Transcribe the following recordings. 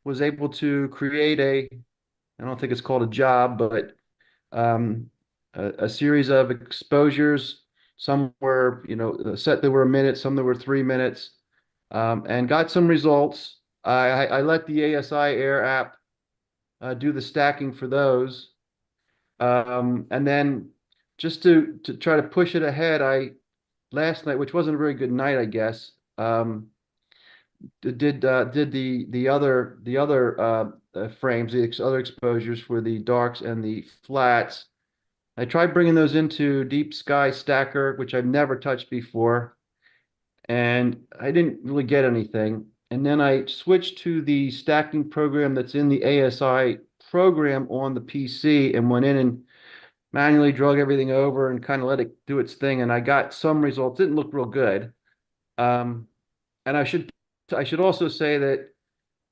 was able to create I don't think it's called a job, but a series of exposures. Some were, set that were a minute, some that were 3 minutes, and got some results. I let the ASI Air app do the stacking for those. And then just to try to push it ahead, I last night, which wasn't a very good night, I guess, did the other frames, the other exposures for the darks and the flats. I tried bringing those into Deep Sky Stacker, which I've never touched before, and I didn't really get anything. And then I switched to the stacking program that's in the ASI program on the PC and went in and manually drug everything over and kind of let it do its thing. And I got some results. Didn't look real good. Um, and I should also say that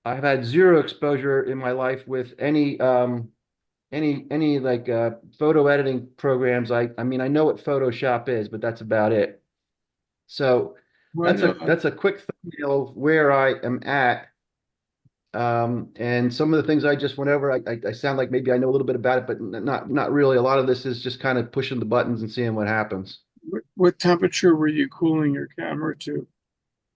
I've had zero exposure in my life with any like photo editing programs. I mean I know what Photoshop is, but that's about it. So What that's a quick thumbnail of where I am at. And some of the things I just went over, I sound like maybe I know a little bit about it, but not really. A lot of this is just kind of pushing the buttons and seeing what happens. what temperature were you cooling your camera to?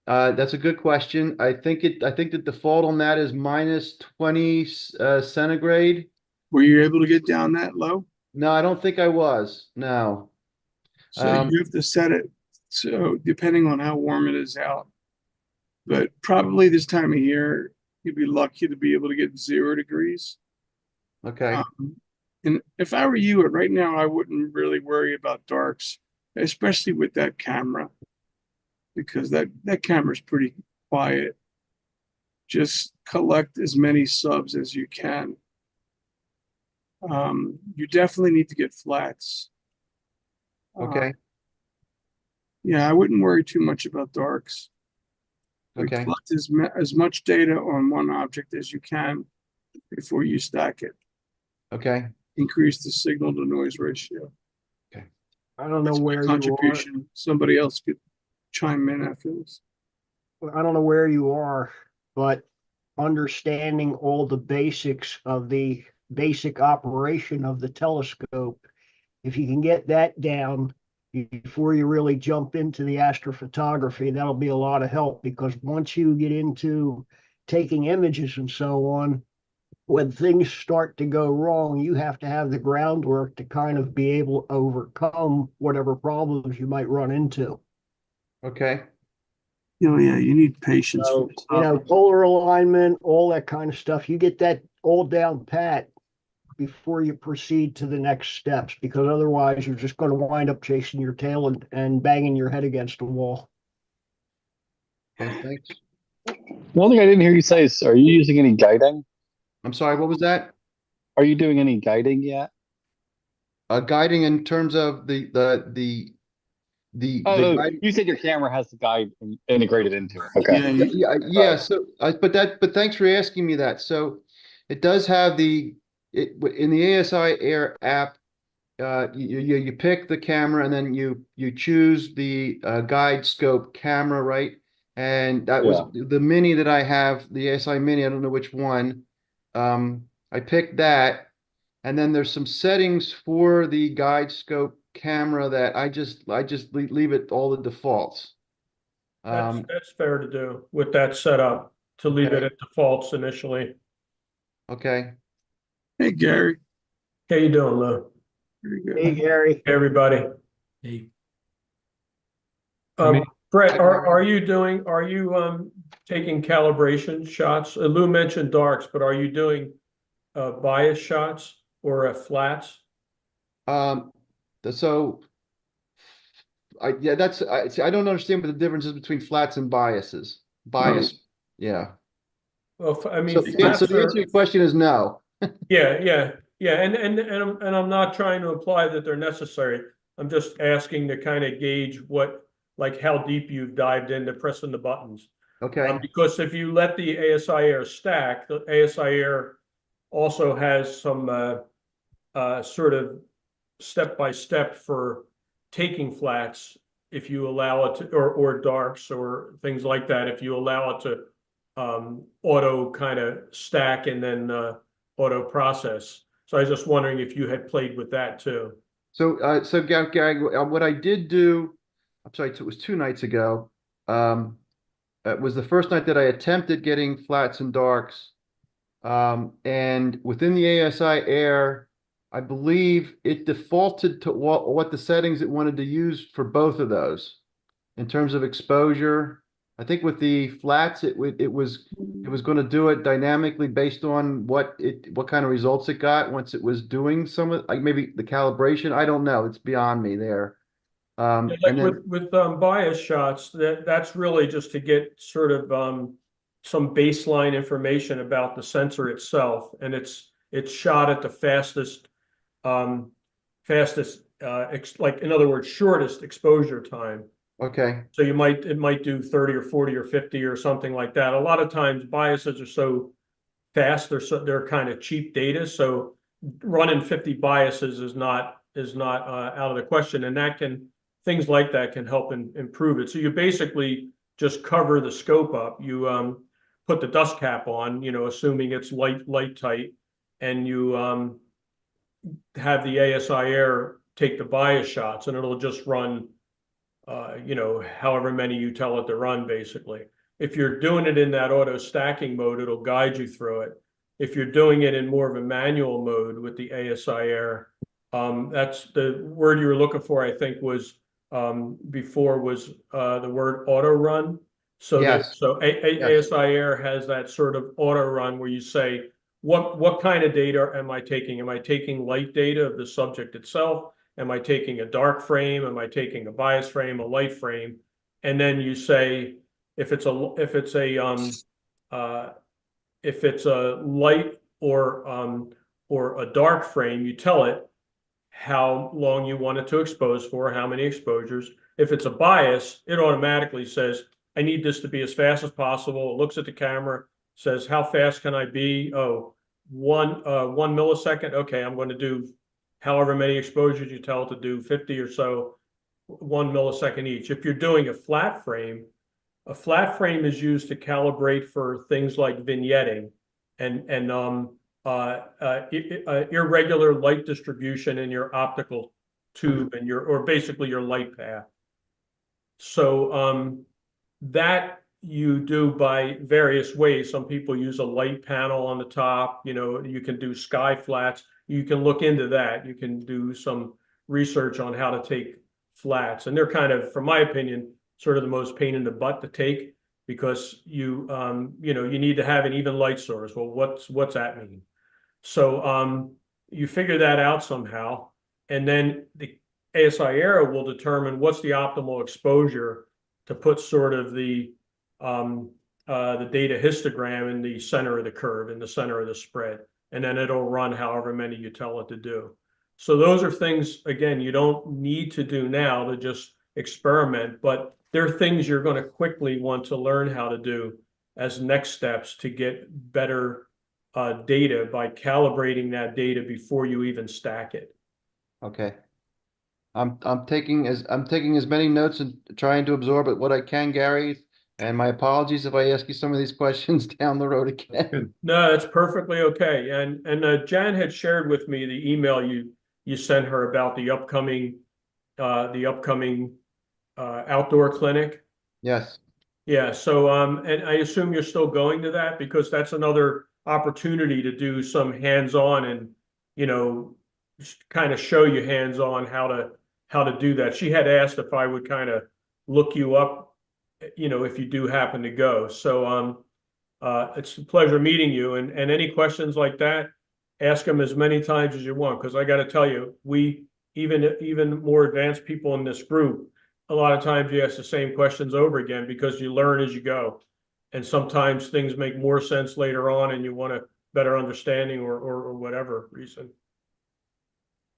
That's a good question. I think the default on that is minus 20 centigrade. Were you able to get down that low? No, I don't think I was. No. So Um, you have to set it so depending on how warm it is out. But probably this time of year, you'd be lucky to be able to get 0 degrees. okay. Um, and if I were you, right now, I wouldn't really worry about darks, especially with that camera, because that camera's pretty quiet. Just collect as many subs as you can. You definitely need to get flats. Uh, Okay. yeah, I wouldn't worry too much about darks. But Okay. collect as much data on one object as you can before you stack it. Okay. Increase the signal to noise ratio. Okay. I don't know That's my where you are. contribution. Somebody else could chime in after this. I don't know where you are, but understanding all the basics of the basic operation of the telescope, if you can get that down before you really jump into the astrophotography, that'll be a lot of help because once you get into taking images and so on, when things start to go wrong, you have to have the groundwork to kind of be able to overcome whatever problems you might run into. Okay. Oh yeah, you need patience for So, this hobby. polar alignment, all that kind of stuff, you get that all down pat before you proceed to the next steps, because otherwise you're just going to wind up chasing your tail and banging your head against the wall. Okay. Thanks. One thing I didn't hear you say is, are you using any guiding? I'm sorry. What was that? Are you doing any guiding yet? Guiding in terms of the Oh, guide. you said your camera has the guide integrated into it. Okay. Yeah, Yeah, All yeah. right. So, but thanks for asking me that. So, it does have in the ASI Air app. You pick the camera and then you choose the guide scope camera, right? And that was Yeah. the mini that I have, the ASI mini. I don't know which one. I picked that, and then there's some settings for the guide scope camera that I just leave it all the defaults. That's Um, that's fair to do with that setup, to leave it okay, at defaults initially. okay, hey Gary. How you doing, Lou? Very good. Hey, Gary. Hey, everybody. Hey, I mean, Brett, are you taking calibration shots? Lou mentioned darks, but are you doing bias shots or flats? um, so yeah, see, I don't understand what the difference is between flats and biases. Oh, Bias, yeah. Well, I So, mean, so flats the answer to are, your question is no. yeah, and I'm not trying to imply that they're necessary. I'm just asking to kind of gauge like how deep you've dived into pressing the buttons. Okay, Because if you let the ASI Air stack, the ASI Air also has some sort of step by step for taking flats if you allow it to, or darks or things like that. If you allow it auto kind of stack and then auto process. So I was just wondering if you had played with that too. So Gary, what I did do, I'm sorry, it was 2 nights ago. It was the first night that I attempted getting flats and darks. And within the ASI Air, I believe it defaulted to what the settings it wanted to use for both of those in terms of exposure. I think with the flats, it was going to do it dynamically based on what kind of results it got once it was doing some of like maybe the calibration. I don't know. It's beyond me there. Yeah, like And then with bias shots, that's really just to get sort of some baseline information about the sensor itself, and it's shot at the fastest like in other words shortest exposure time. okay, So it might do 30 or 40 or 50 or something like that. A lot of times biases are so fast, they're kind of cheap data. So running 50 biases is not out of the question, and things like that can help improve it. So you basically just cover the scope up. You put the dust cap on, assuming it's light tight, and you have the ASI Air take the bias shots, and it'll just run however many you tell it to run, basically. If you're doing it in that auto stacking mode, it'll guide you through it. If you're doing it in more of a manual mode with the ASI Air, that's the word you were looking for, I think, was before was the word auto run. So yes, yes, ASI Air has that sort of auto run where you say, what kind of data am I taking? Am I taking light data of the subject itself? Am I taking a dark frame? Am I taking a bias frame, a light frame? And then you say, if it's a light or a dark frame, you tell it how long you want it to expose for, how many exposures. If it's a bias, it automatically says, I need this to be as fast as possible. It looks at the camera, says, how fast can I be? Oh, 1 millisecond. Okay, I'm going to do however many exposures you tell it to do, 50 or so, 1 millisecond each. If you're doing a flat frame is used to calibrate for things like vignetting and irregular light distribution in your optical tube and or basically your light path. So that you do by various ways. Some people use a light panel on the top. You can do sky flats. You can look into that. You can do some research on how to take flats, and they're kind of, from my opinion, sort of the most pain in the butt to take because you need to have an even light source. Well, what's that mean? So you figure that out somehow, and then the ASI Air will determine what's the optimal exposure to put sort of the data histogram in the center of the curve, in the center of the spread, and then it'll run however many you tell it to do. So those are things, again, you don't need to do now to just experiment, but they're things you're going to quickly want to learn how to do as next steps to get better data by calibrating that data before you even stack it. okay. I'm taking as many notes and trying to absorb it what I can, Gary. And my apologies if I ask you some of these questions down the road again. No, that's perfectly okay. And Jan had shared with me the email you sent her about the upcoming outdoor clinic. Yes. Yeah. So and I assume you're still going to that because that's another opportunity to do some hands-on and kind of show you hands-on how to do that. She had asked if I would kind of look you up, if you do happen to go. So it's a pleasure meeting you. And any questions like that, ask them as many times as you want. Because I got to tell you, we even more advanced people in this group, a lot of times you ask the same questions over again because you learn as you go. And sometimes things make more sense later on, and you want a better understanding or whatever reason.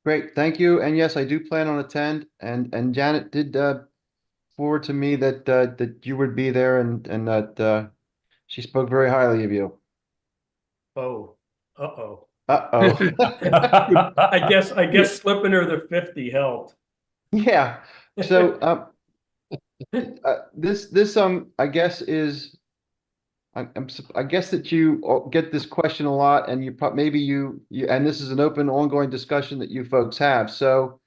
Great. Thank you. And yes, I do plan on attend. And Janet did forward to me that you would be there and that she spoke very highly of you. Oh, uh-oh. Uh-oh. I guess slipping her the 50 helped. Yeah. So this I guess is I guess that you get this question a lot, and maybe and this is an open, ongoing discussion that you folks have. So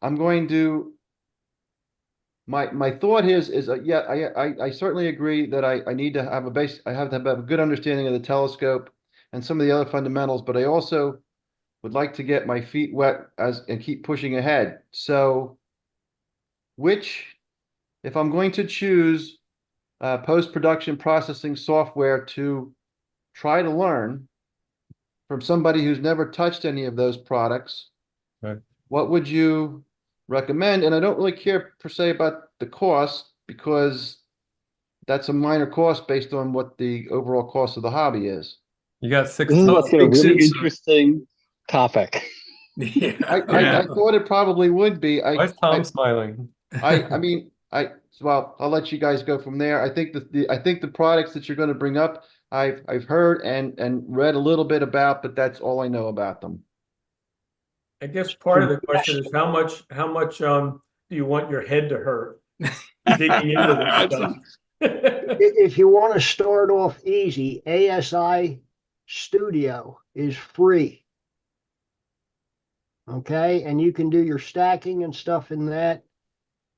I'm going to my thought is yeah, I certainly agree that I need to have I have to have a good understanding of the telescope and some of the other fundamentals, but I also would like to get my feet wet and keep pushing ahead. So which, if I'm going to choose post-production processing software to try to learn from somebody who's never touched any of those products, Right. what would you recommend? And I don't really care per se about the cost, because that's a minor cost based on what the overall cost of the hobby is. You got 6 This is about months. to get a Makes really sense. interesting topic. Yeah. I thought it probably would be. Why is Tom smiling? I mean, well, I'll let you guys go from there. I think I think the products that you're going to bring up, I've heard and read a little bit about, but that's all I know about them. I guess part of the question is how much do you want your head to hurt digging into this stuff? If you want to start off easy, ASI Studio is free. Okay, and you can do your stacking and stuff in that.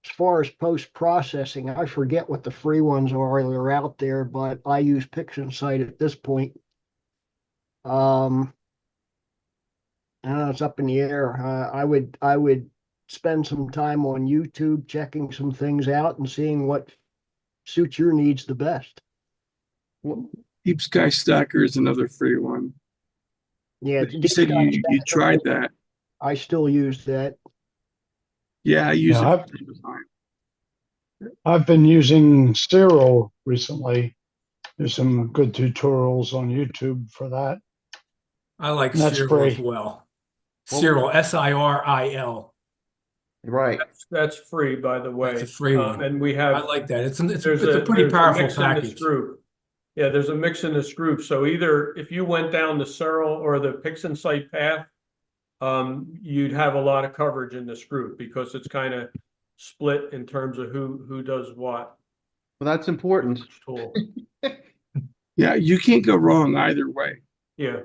As far as post-processing, I forget what the free ones are that are out there, but I use PixInsight at this point. I don't know, it's up in the air. I would spend some time on YouTube checking some things out and seeing what suits your needs the best. Deep Sky Stacker is another free one. Yeah, You said you tried that. I still use that. Yeah, I use Yeah, it from time to time. I've been using Cyril recently. There's some good tutorials on YouTube for that. I like And that's Cyril as free. well. Cyril, Siril. Right. That's free, by the way. That's a free one. And we I have like that. It's a there's pretty there's powerful mix in this package. group. Yeah, there's a mix in this group. So either if you went down the Searle or the PixInsight path, you'd have a lot of coverage in this group because it's kind of split in terms of who does what. Well, that's important. Tool. Yeah, you can't go wrong either way. Yeah.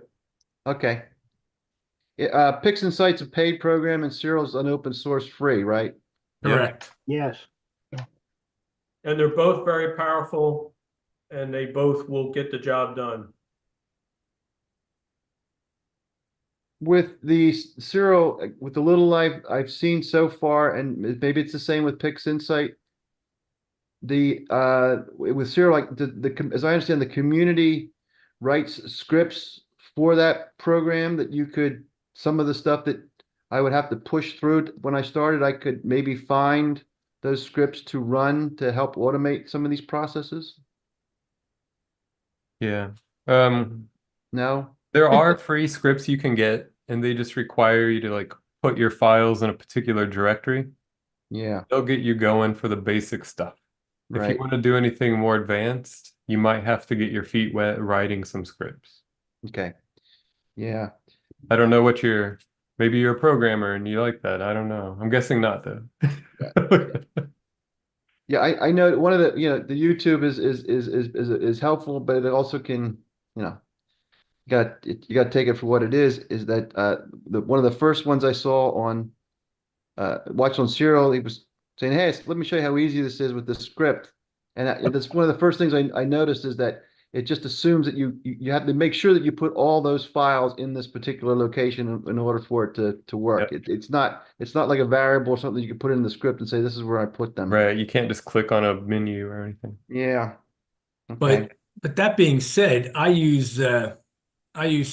Okay. PixInsight's a paid program and Cyril's an open source free, right? Correct. Yes. And they're both very powerful and they both will get the job done. With the Cyril, with the little I've seen so far, and maybe it's the same with PixInsight. With Cyril, like as I understand, the community writes scripts for that program that you could, some of the stuff that I would have to push through when I started, I could maybe find those scripts to run to help automate some of these processes. Yeah. No? There are free scripts you can get, and they just require you to like put your files in a particular directory. Yeah, They'll get you going for the basic stuff. If you right. want to do anything more advanced, you might have to get your feet wet writing some scripts. Okay. Yeah. I don't know maybe you're a programmer and you like that. I don't know. I'm guessing not though. Yeah, I know one of the the YouTube is helpful, but it also can, you got to take it for what it is. Is that one of the first ones I saw on watched on Serial, he was saying, "Hey, let me show you how easy this is with the script." And that's one of the first things I noticed, is that it just assumes that you have to make sure that you put all those files in this particular location in order for it to work. Yep. It's not like a variable or something you can put in the script and say, "This is where I put them." Right. You can't just click on a menu or anything. Yeah. Okay. But that being said, I use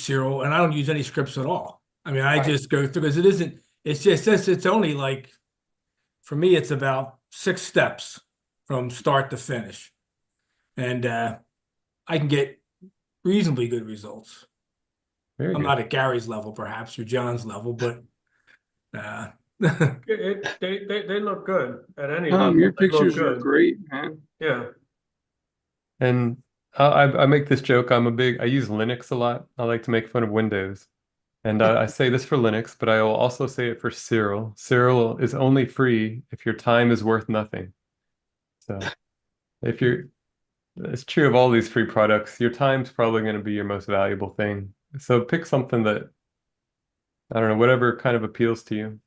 Cyril and I don't use any scripts at all. I mean, I Right. just go through because it's only like, for me, it's about 6 steps from start to finish. And I can get reasonably good results. Very I'm good. not at Gary's level, perhaps, or John's level, but They look good at any level. Your They look pictures are good. great, man. Yeah. And I make this joke. I use Linux a lot. I like to make fun of Windows. And I say this for Linux, but I will also say it for Cyril. Cyril is only free if your time is worth nothing. So if you're it's true of all these free products. Your time's probably going to be your most valuable thing. So pick something that, I don't know, whatever kind of appeals to you.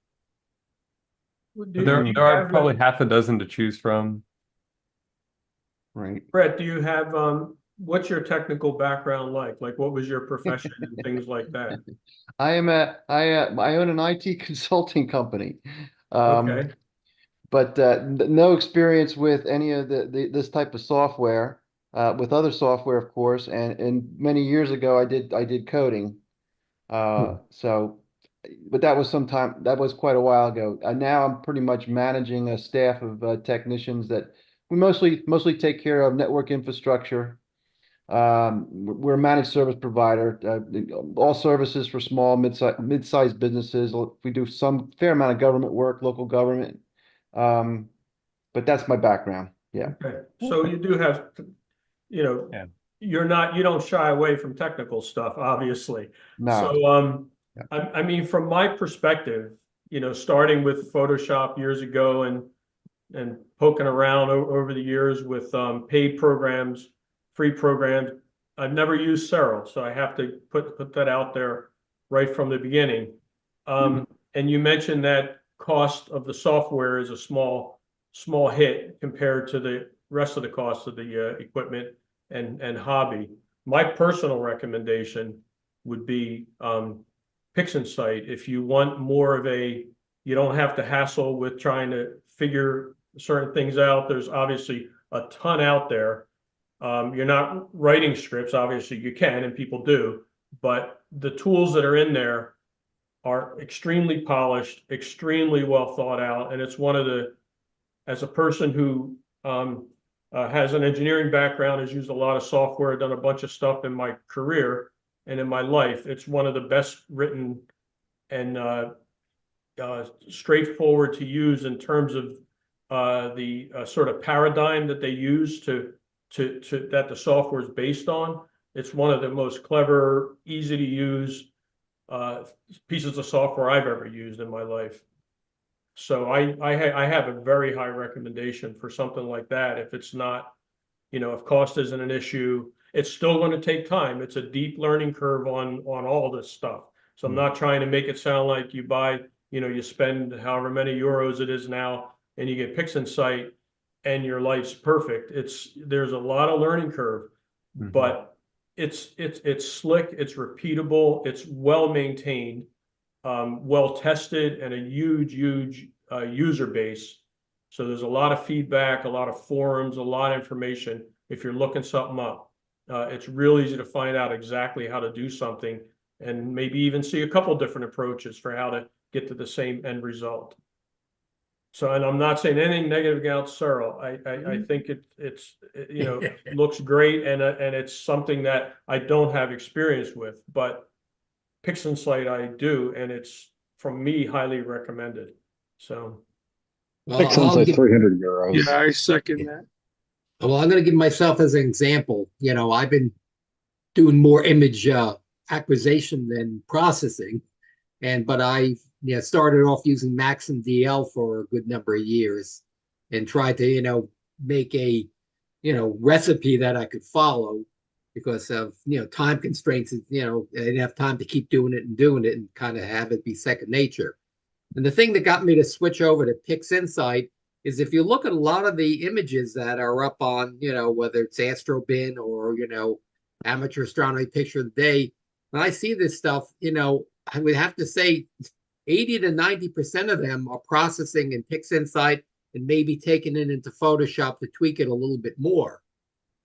Do There, you there are have, probably half a dozen to choose from. Right. Brett, do you have, what's your technical background like? Like, what was your profession and things like that? I own an IT consulting company. Um, Okay, but no experience with any of this type of software, with other software, of course. And many years ago, I did coding. So, but that was quite a while ago. Now I'm pretty much managing a staff of technicians that we mostly take care of network infrastructure. We're a managed service provider, all services for small, mid-sized businesses. We do some fair amount of government work, local government. Um, but that's my background. Yeah. okay. So you do have, you know, Yeah. you don't shy away from technical stuff, obviously. No. So, Yeah. I mean, from my perspective, starting with Photoshop years ago and poking around over the years with paid programs, free programs. I've never used Cero, so I have to put that out there right from the beginning. And you mentioned that cost of the software is a small hit compared to the rest of the cost of the equipment and hobby. My personal recommendation would be PixInsight. If you want more of you don't have to hassle with trying to figure certain things out. There's obviously a ton out there. You're not writing scripts, obviously you can, and people do, but the tools that are in there are extremely polished, extremely well thought out, and it's as a person who has an engineering background, has used a lot of software, done a bunch of stuff in my career and in my life, it's one of the best written and straightforward to use in terms of the sort of paradigm that they use that the software is based on. It's one of the most clever, easy to use pieces of software I've ever used in my life. So I have a very high recommendation for something like that. If it's not, if cost isn't an issue, it's still going to take time. It's a deep learning curve on all this stuff. So I'm not trying to make it sound like you buy, you spend however many euros it is now, and you get PixInsight, and your life's perfect. There's a lot of learning curve, but it's slick, it's repeatable, it's well maintained, well tested, and a huge user base. So there's a lot of feedback, a lot of forums, a lot of information. If you're looking something up, it's real easy to find out exactly how to do something, and maybe even see a couple different approaches for how to get to the same end result. So, and I'm not saying anything negative about Searle. I think it's looks great, and it's something that I don't have experience with, but PixInsight I do, and it's from me highly recommended. So, Like Well, sounds I'll like give, 300 euros. Yeah, I second that. well, I'm going to give myself as an example. I've been doing more image acquisition than processing, but I started off using Max and DL for a good number of years, and tried to make a recipe that I could follow because of time constraints. I didn't have time to keep doing it and kind of have it be second nature. And the thing that got me to switch over to PixInsight is if you look at a lot of the images that are up on, whether it's Astrobin or, Amateur Astronomy Picture of the Day, when I see this stuff, I would have to say 80 to 90% of them are processing in PixInsight and maybe taking it into Photoshop to tweak it a little bit more.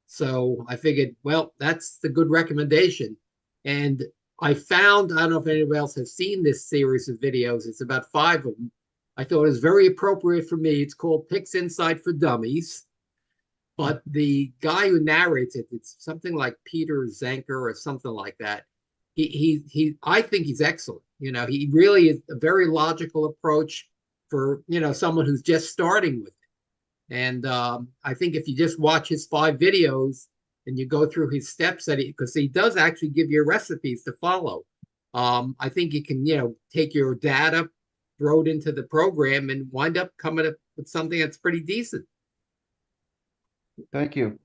So I figured, well, that's the good recommendation. And I found, I don't know if anybody else has seen this series of videos. It's about 5 of them. I thought it was very appropriate for me. It's called PixInsight for Dummies. But the guy who narrates it, it's something like Peter Zanker or something like that. I think he's excellent. He really is a very logical approach for, someone who's just starting with it. And I think if you just watch his 5 videos and you go through his steps, because he does actually give you recipes to follow. I think you can, take your data, throw it into the program, and wind up coming up with something that's pretty decent. Thank you.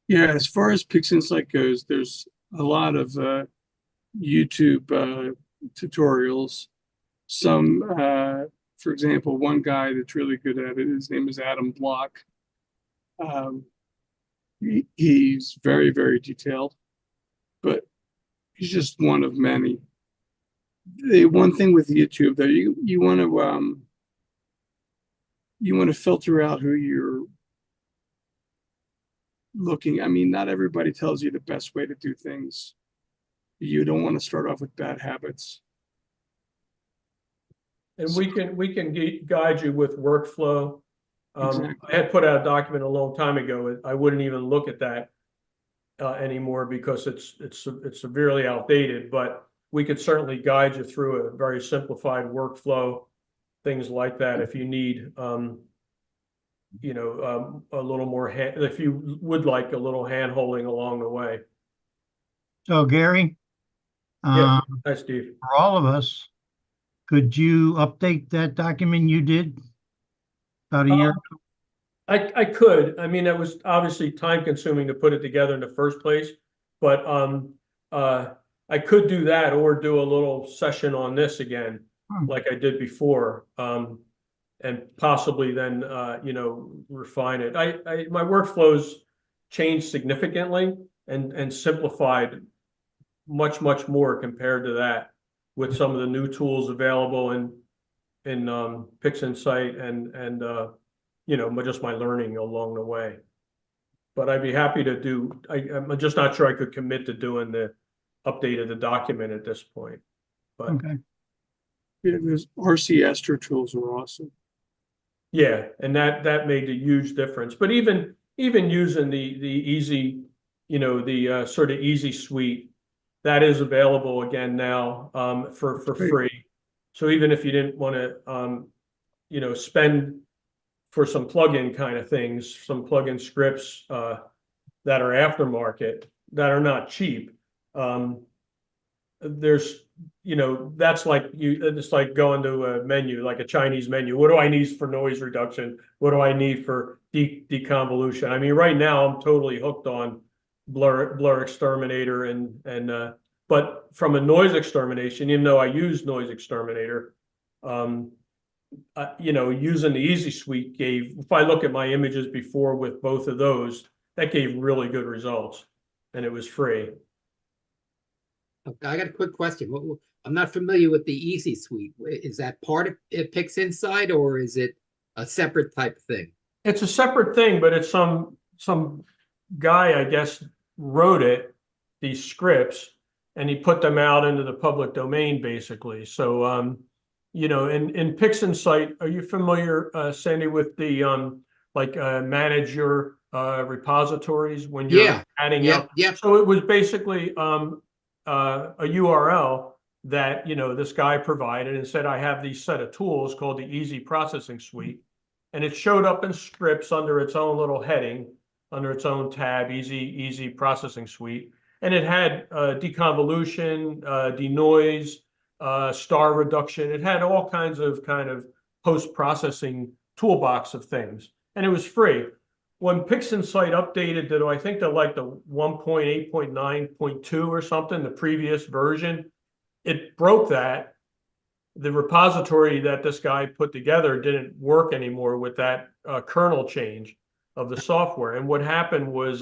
Yeah, as far as PixInsight goes, there's a lot of YouTube tutorials. Some, for example, one guy that's really good at it, his name is Adam Block. He's very, very detailed, but he's just one of many. The one thing with YouTube, though, you want to filter out who you're looking. I mean, not everybody tells you the best way to do things. You don't want to start off with bad habits. And we can guide you with workflow. Exactly. I had put out a document a long time ago. I wouldn't even look at that anymore because it's severely outdated. But we could certainly guide you through a very simplified workflow, things like that. If you need, you know, a little more if you would like a little hand holding along the way. So Gary, Yeah, hi Steve. for all of us, could you update that document you did about a year? I could. I mean, it was obviously time consuming to put it together in the first place, but I could do that or do a little session on this again, like I did before, and possibly then you know, refine it. My workflows changed significantly and simplified much more compared to that with some of the new tools available in PixInsight and you know, just my learning along the way. But I'd be happy to do, I'm just not sure I could commit to doing the update of the document at this point. But Okay. Yeah, those RC Astro tools are awesome. yeah, and that made a huge difference. But even using the easy, you know, the sort of easy suite, that is available again now for free. So even if you didn't want to you know, spend for some plugin kind of things, some plugin scripts that are aftermarket that are not cheap. There's, you know, that's like it's like going to a menu, like a Chinese menu. What do I need for noise reduction? What do I need for deconvolution? I mean, right now I'm totally hooked on blur exterminator and but from a noise extermination, even though I use noise exterminator, you know, using the Easy Suite gave, if I look at my images before with both of those, that gave really good results and it was free. Okay, I got a quick question. I'm not familiar with the Easy Suite. Is that part of PixInsight or is it a separate type of thing? It's a separate thing, but it's some guy, I guess, wrote it, these scripts, and he put them out into the public domain, basically. So, you know, in PixInsight, are you familiar, Sandy, with the like manage your repositories when you're adding out? Yeah. So it was basically a URL that, you know, this guy provided and said, I have these set of tools called the Easy Processing Suite. And it showed up in scripts under its own little heading, under its own tab, Easy Processing Suite. And it had deconvolution, denoise, star reduction. It had all kinds of post-processing toolbox of things. And it was free. When PixInsight updated to, I think, to like the 1.8.9.2 or something, the previous version, it broke that. The repository that this guy put together didn't work anymore with that kernel change of the software. And what happened was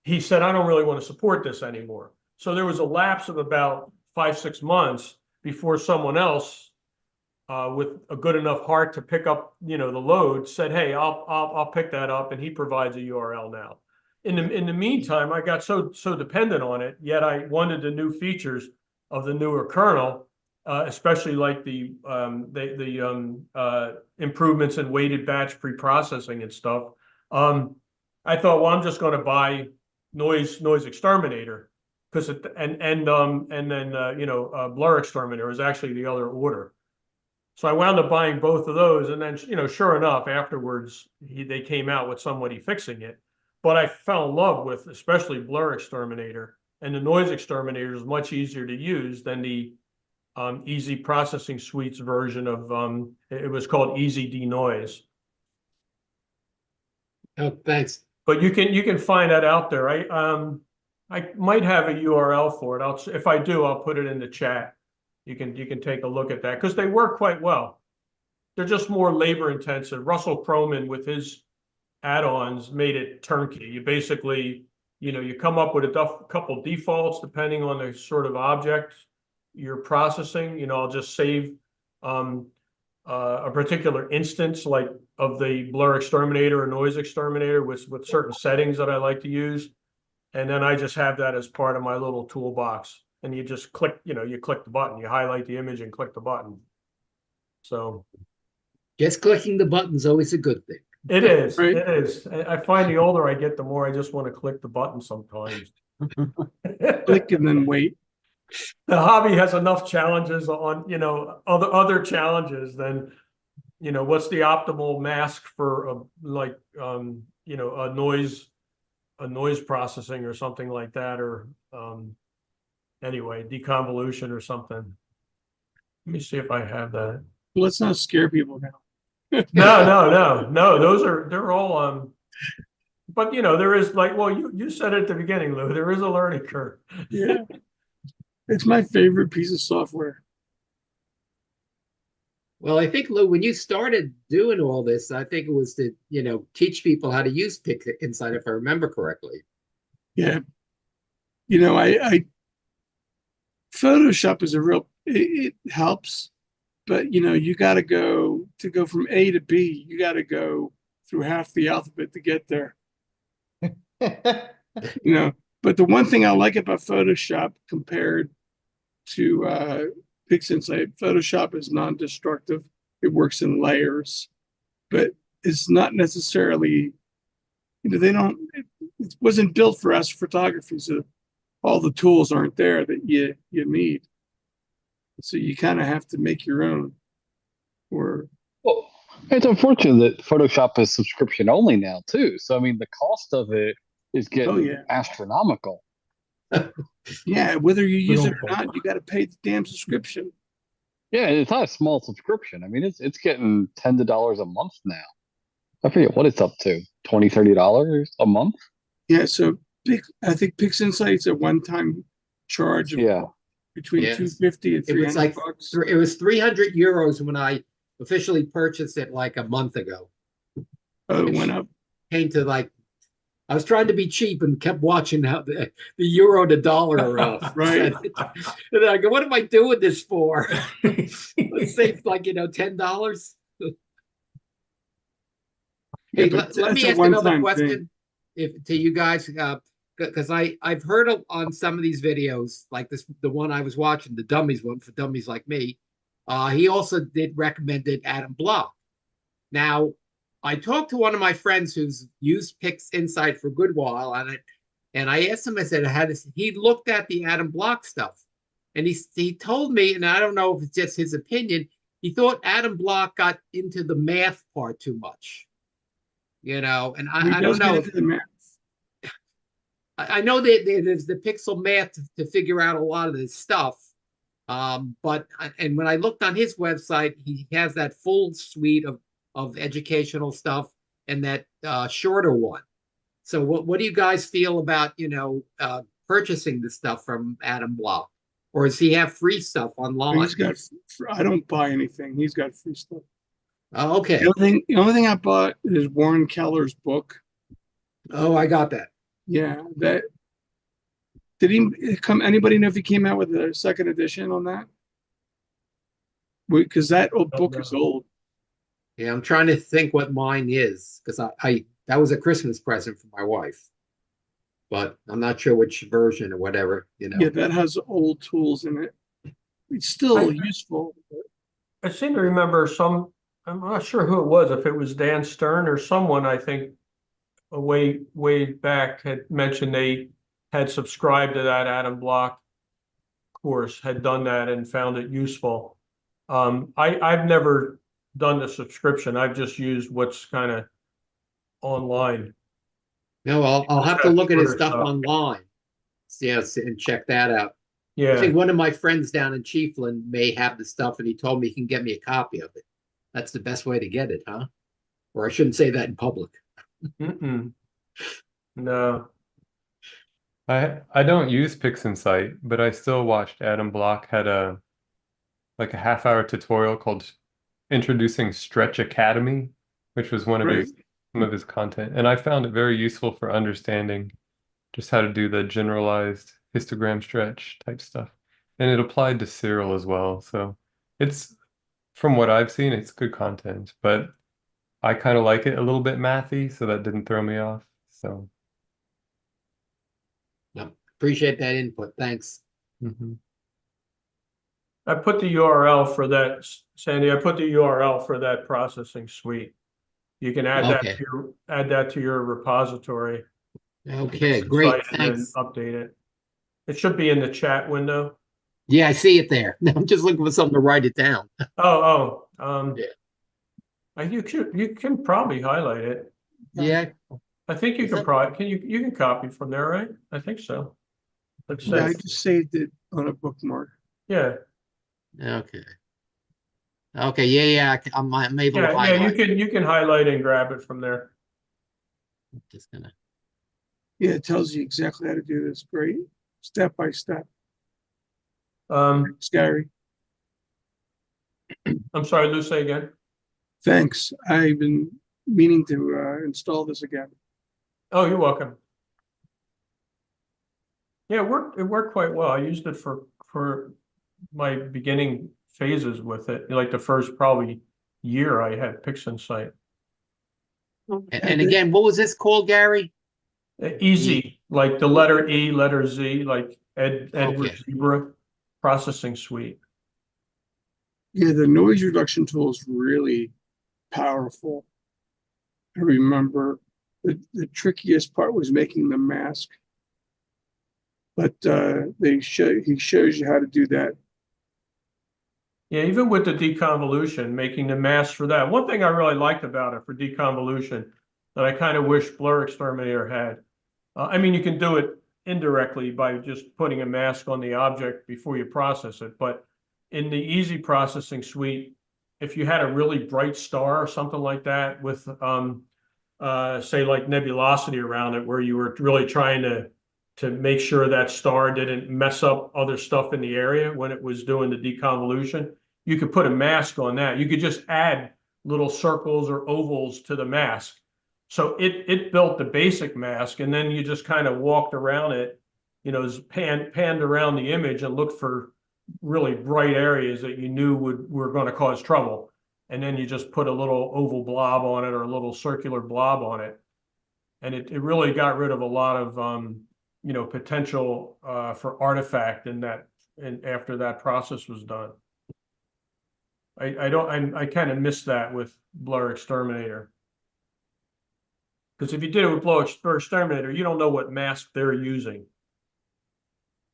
he said, I don't really want to support this anymore. So there was a lapse of about 5-6 months before someone else with a good enough heart to pick up, you know, the load said, hey, I'll pick that up. And he provides a URL now. In the meantime, I got so dependent on it, yet I wanted the new features of the newer kernel, especially like the improvements in weighted batch preprocessing and stuff. I thought, well, I'm just going to buy noise exterminator because and then you know, blur exterminator is actually the other order. So I wound up buying both of those, and then, you know, sure enough, afterwards they came out with somebody fixing it. But I fell in love with especially blur exterminator, and the noise exterminator is much easier to use than the Easy Processing Suite's version of it was called Easy Denoise. Oh, thanks. But you can find that out there. I might have a URL for it. If I do, I'll put it in the chat. You can take a look at that because they work quite well. They're just more labor intensive. Russell Croman with his add-ons made it turnkey. You basically, you come up with a couple defaults depending on the sort of object you're processing. I'll just save a particular instance like of the blur exterminator or noise exterminator with certain settings that I like to use. And then I just have that as part of my little toolbox. And you just click, you click the button, you highlight the image and click the button. So Just clicking the button is always a good thing. it is. Right. It is. I find the older I get, the more I just want to click the button sometimes. Click and then wait. The hobby has enough challenges on, other challenges than, what's the optimal mask for a noise processing or something like that, or anyway, deconvolution or something. Let me see if I have that. Let's not scare people now. No. They're all but there is you said it at the beginning, Lou, there is a learning curve. Yeah. It's my favorite piece of software. Well, I think, Lou, when you started doing all this, I think it was to, teach people how to use PixInsight, if I remember correctly. Yeah. I Photoshop is it helps, but you got to go from A to B. You got to go through half the alphabet to get there. But the one thing I like about Photoshop compared to PixInsight, Photoshop is non-destructive. It works in layers, but it's not necessarily, it wasn't built for astrophotography, so all the tools aren't there that you need. So you kind of have to make your own. Well, it's unfortunate that Photoshop is subscription only now too. So I mean, the cost of it is getting astronomical. Yeah, whether you use it or not, you got to pay the damn subscription. Yeah, it's not a small subscription. I mean, it's getting tens of dollars a month now. I forget what it's up to, $20-$30 a month. Yeah, so I think PixInsight's a one-time charge of between $250 and $300. It was 300 euros when I officially purchased it like a month ago. Oh, it went up. Came to I was trying to be cheap and kept watching how the euro to dollar are off. Right. And I go, what am I doing this for? Let's save $10. Hey, let me ask another question to you guys, because I've heard on some of these videos, like the one I was watching, the dummies one for dummies like me. He also did recommended Adam Block. Now, I talked to one of my friends who's used PixInsight for a good while on it, and I asked him, I said, he looked at the Adam Block stuff, and he told me, and I don't know if it's just his opinion, he thought Adam Block got into the math part too much. And I don't know. I know that there's the pixel math to figure out a lot of this stuff. But when I looked on his website, he has that full suite of educational stuff and that shorter one. So what do you guys feel about, purchasing the stuff from Adam Block? Or does he have free stuff online? I don't buy anything. He's got free stuff. Oh, okay. The only thing I bought is Warren Keller's book. Oh, I got that. Yeah, did he come? Anybody know if he came out with a second edition on that? Because that old book is old. Yeah, I'm trying to think what mine is, because I that was a Christmas present for my wife, but I'm not sure which version or whatever. Yeah, that has old tools in it. It's still useful. I seem to remember I'm not sure who it was, if it was Dan Stern or someone, I think way back had mentioned they had subscribed to that Adam Block course, had done that and found it useful. I've never done the subscription. I've just used what's kind of online. No, I'll have to look at his stuff online. Yes, and check that out. Yeah. I think one of my friends down in Chiefland may have the stuff, and he told me he can get me a copy of it. That's the best way to get it, huh? Or I shouldn't say that in public. No. I don't use PixInsight, but I still watched Adam Block had a like a half-hour tutorial called Introducing Stretch Academy, which was one of Right. his some of his content, and I found it very useful for understanding just how to do the generalized histogram stretch type stuff. And it applied to Cyril as well. So it's from what I've seen, it's good content, but I kind of like it a little bit mathy, so that didn't throw me off. So No, appreciate that input. Thanks. mhm. I put the URL for that, Sandy, I put the URL for that processing suite. You can add that Okay. to your repository Okay, great. site and then Thanks. update it. It should be in the chat window. Yeah, I see it there. I'm just looking for something to write it down. Yeah. Yeah. You can probably highlight it. Yeah. I think you Is can that- probably, you can copy from there, right? I think so. Let's Yeah, I say, just saved it on a bookmark. yeah, Okay. Okay. Yeah. Yeah. I'm able to yeah, highlight. you can highlight and grab it from there. Just gonna. Yeah, it tells you exactly how to do this. Great. Step by step. Scary. I'm sorry, Lou, say again. Thanks. I've been meaning to install this again. Oh, you're welcome. Yeah, it worked quite well. I used it for my beginning phases with it. Like the first probably year I had PixInsight. And again, what was this called, Gary? Easy, like the letter E, letter Z, like Edward Okay. Zebra processing suite. Yeah, the noise reduction tool is really powerful. I remember the trickiest part was making the mask. But he shows you how to do that. Yeah, even with the deconvolution, making the mask for that. One thing I really liked about it for deconvolution that I kind of wish Blur Exterminator had. I mean, you can do it indirectly by just putting a mask on the object before you process it. But in the easy processing suite, if you had a really bright star or something like that with, say, like nebulosity around it, where you were really trying to make sure that star didn't mess up other stuff in the area when it was doing the deconvolution, you could put a mask on that. You could just add little circles or ovals to the mask. So it built the basic mask, and then you just kind of walked around it, panned around the image and looked for really bright areas that you knew were going to cause trouble. And then you just put a little oval blob on it or a little circular blob on it. And it really got rid of a lot of potential for artifact in that, and after that process was done. I kind of miss that with Blur Exterminator. Because if you did it with Blur Exterminator, you don't know what mask they're using.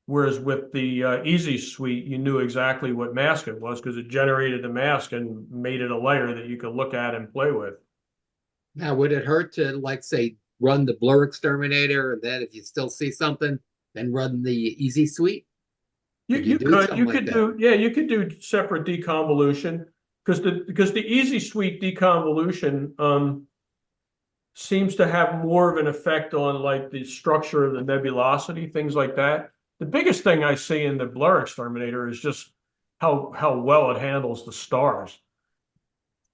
Whereas with the Easy Suite, you knew exactly what mask it was because it generated the mask and made it a layer that you could look at and play with. Now, would it hurt to, like, say, run the Blur Exterminator, and then if you still see something, then run the Easy Suite? You could do separate deconvolution because the Easy Suite deconvolution seems to have more of an effect on like the structure of the nebulosity, things like that. The biggest thing I see in the Blur Exterminator is just how well it handles the stars.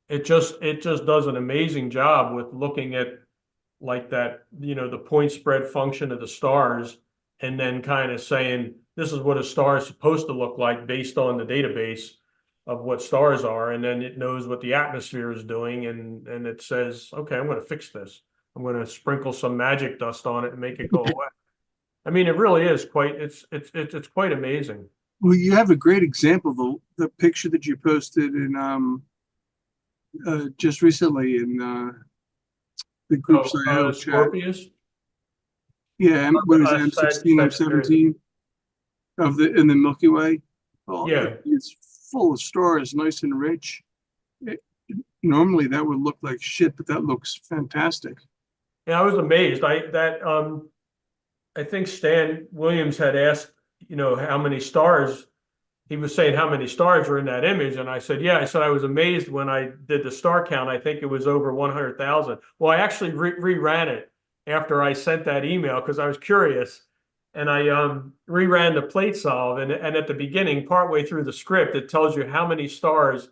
It just does an amazing job with looking at like that, the point spread function of the stars, and then kind of saying, this is what a star is supposed to look like based on the database of what stars are. And then it knows what the atmosphere is doing. And it says, okay, I'm going to fix this. I'm going to sprinkle some magic dust on it and make it go away. I mean, it really is it's quite amazing. Well, you have a great example of the picture that you posted in just recently in the group's IO chat. Scorpius? Yeah, what is it, M16, M17 in the Milky Way? Oh, Yeah. It's full of stars, nice and rich. Normally that would look like shit, but that looks fantastic. Yeah, I was amazed. I think Stan Williams had asked, how many stars. He was saying how many stars were in that image, and I said, yeah. I said I was amazed when I did the star count. I think it was over 100,000. Well, I actually reran it after I sent that email because I was curious. And I reran the plate solve, and at the beginning, partway through the script, it tells you how many stars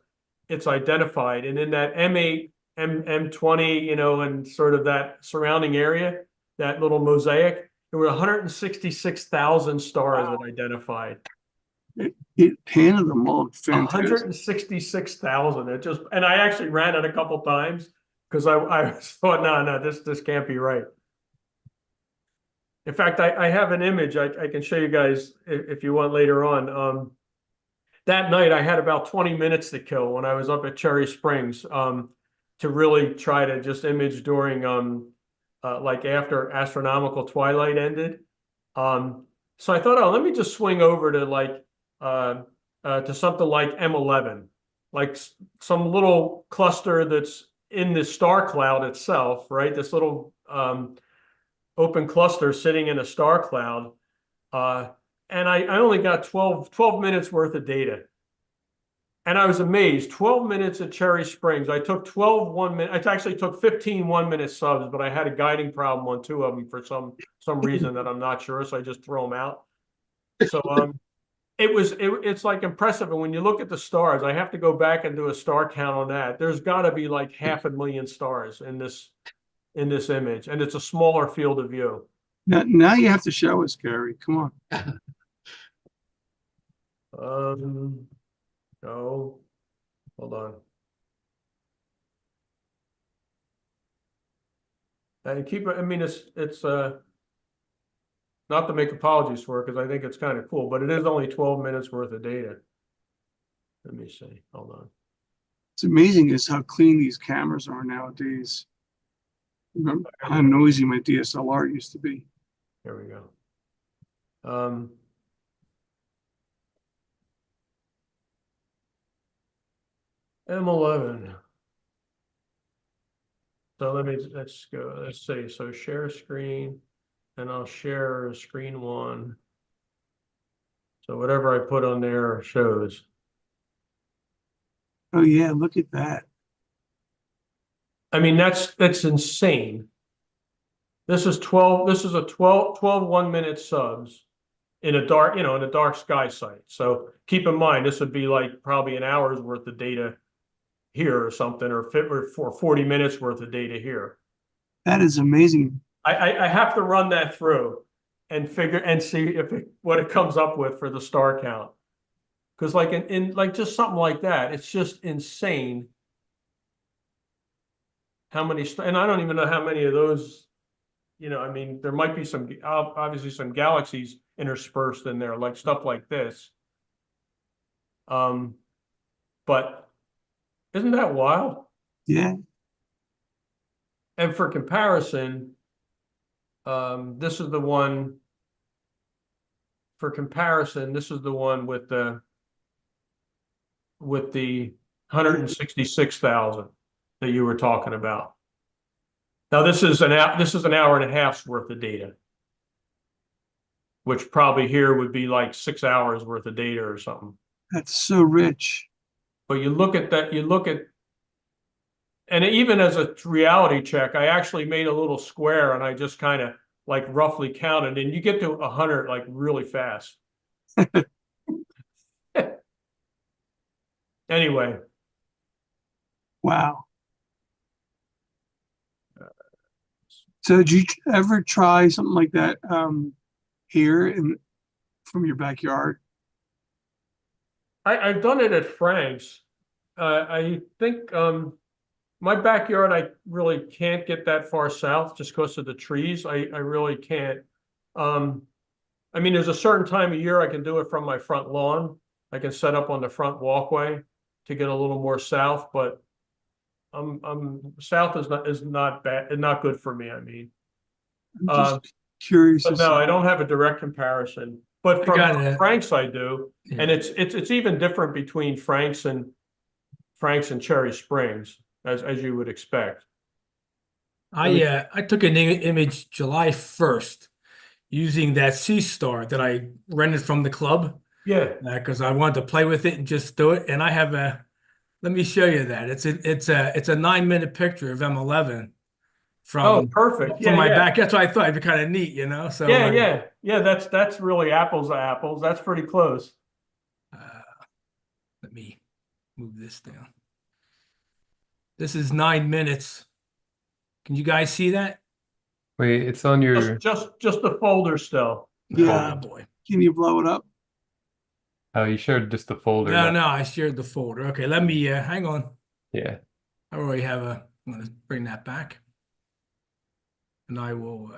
it's identified. And in that M8, M20, you know, and sort of that surrounding area, that little mosaic, there were 166,000 stars that identified. It handled them all fantastic. 166,000. It just, and I actually ran it a couple times because I thought, no, this can't be right. In fact, I have an image I can show you guys if you want later on. That night I had about 20 minutes to kill when I was up at Cherry Springs to really try to just image during like after astronomical twilight ended. So I thought, oh, let me just swing over to like to something like M11, like some little cluster that's in the star cloud itself, right? This little open cluster sitting in a star cloud. And I only got 12 minutes worth of data. And I was amazed. 12 minutes at Cherry Springs. I took 12 1-minute. I actually took 15 1-minute subs, but I had a guiding problem on 2 of them for some reason that I'm not sure. So I just threw them out. So it's like impressive. And when you look at the stars, I have to go back and do a star count on that. There's got to be like 500,000 stars in this image, and it's a smaller field of view. Now you have to show us, Gary. Come on. No, hold on. And keep it. I mean, it's not to make apologies for it because I think it's kind of cool, but it is only 12 minutes worth of data. Let me see. Hold on. It's amazing is how clean these cameras are nowadays. Remember how noisy my DSLR used to be. Here we go. M11. So let's go. Let's see. So share screen, and I'll share screen 1. So whatever I put on there shows. Oh yeah, look at that. I mean, that's insane. This is 12. This is a 12 1-minute subs in a dark, in a dark sky site. So keep in mind, this would be like probably an hour's worth of data here or something, or 40 minutes worth of data here. That is amazing. I have to run that through and figure and see what it comes up with for the star count. Because like in like just something like that, it's just insane how many, and I don't even know how many of those, I mean, there might be some, obviously some galaxies interspersed in there, like stuff like this. But isn't that wild? Yeah. And for comparison, this is the one. For comparison, this is the one with the 166,000 that you were talking about. Now this is an hour and a half's worth of data, which probably here would be like 6 hours worth of data or something. That's so rich. But you look at that, and even as a reality check, I actually made a little square and I just kind of like roughly counted, and you get to 100 like really fast. Anyway. Wow. So did you ever try something like that here from your backyard? I've done it at Frank's. I think my backyard, I really can't get that far south just because of the trees. I really can't. I mean, there's a certain time of year I can do it from my front lawn. I can set up on the front walkway to get a little more south, but south is not bad, not good for me. I mean, I'm just curious. But no, I don't have a direct comparison. But from Frank's, I do, yeah. And it's even different between Frank's and Cherry Springs, as you would expect. I took an image July 1st using that sea star that I rented from the club. Yeah, because I wanted to play with it and just do it. And I have let me show you that. It's a 9-minute picture of M11 Oh, from perfect. from Yeah, my yeah. back. That's why I thought it'd be kind of neat, you know. So Yeah, yeah. Yeah, that's really apples to apples. That's pretty close. uh, let me move this down. This is 9 minutes. Can you guys see that? Wait, it's on your. Just the folder still. Yeah. Ah, boy. Can you blow it up? Oh, you shared just the folder. No, not- no, I shared the folder. Okay, let me hang on. Yeah. I already have a. I'm going to bring that back, and I will.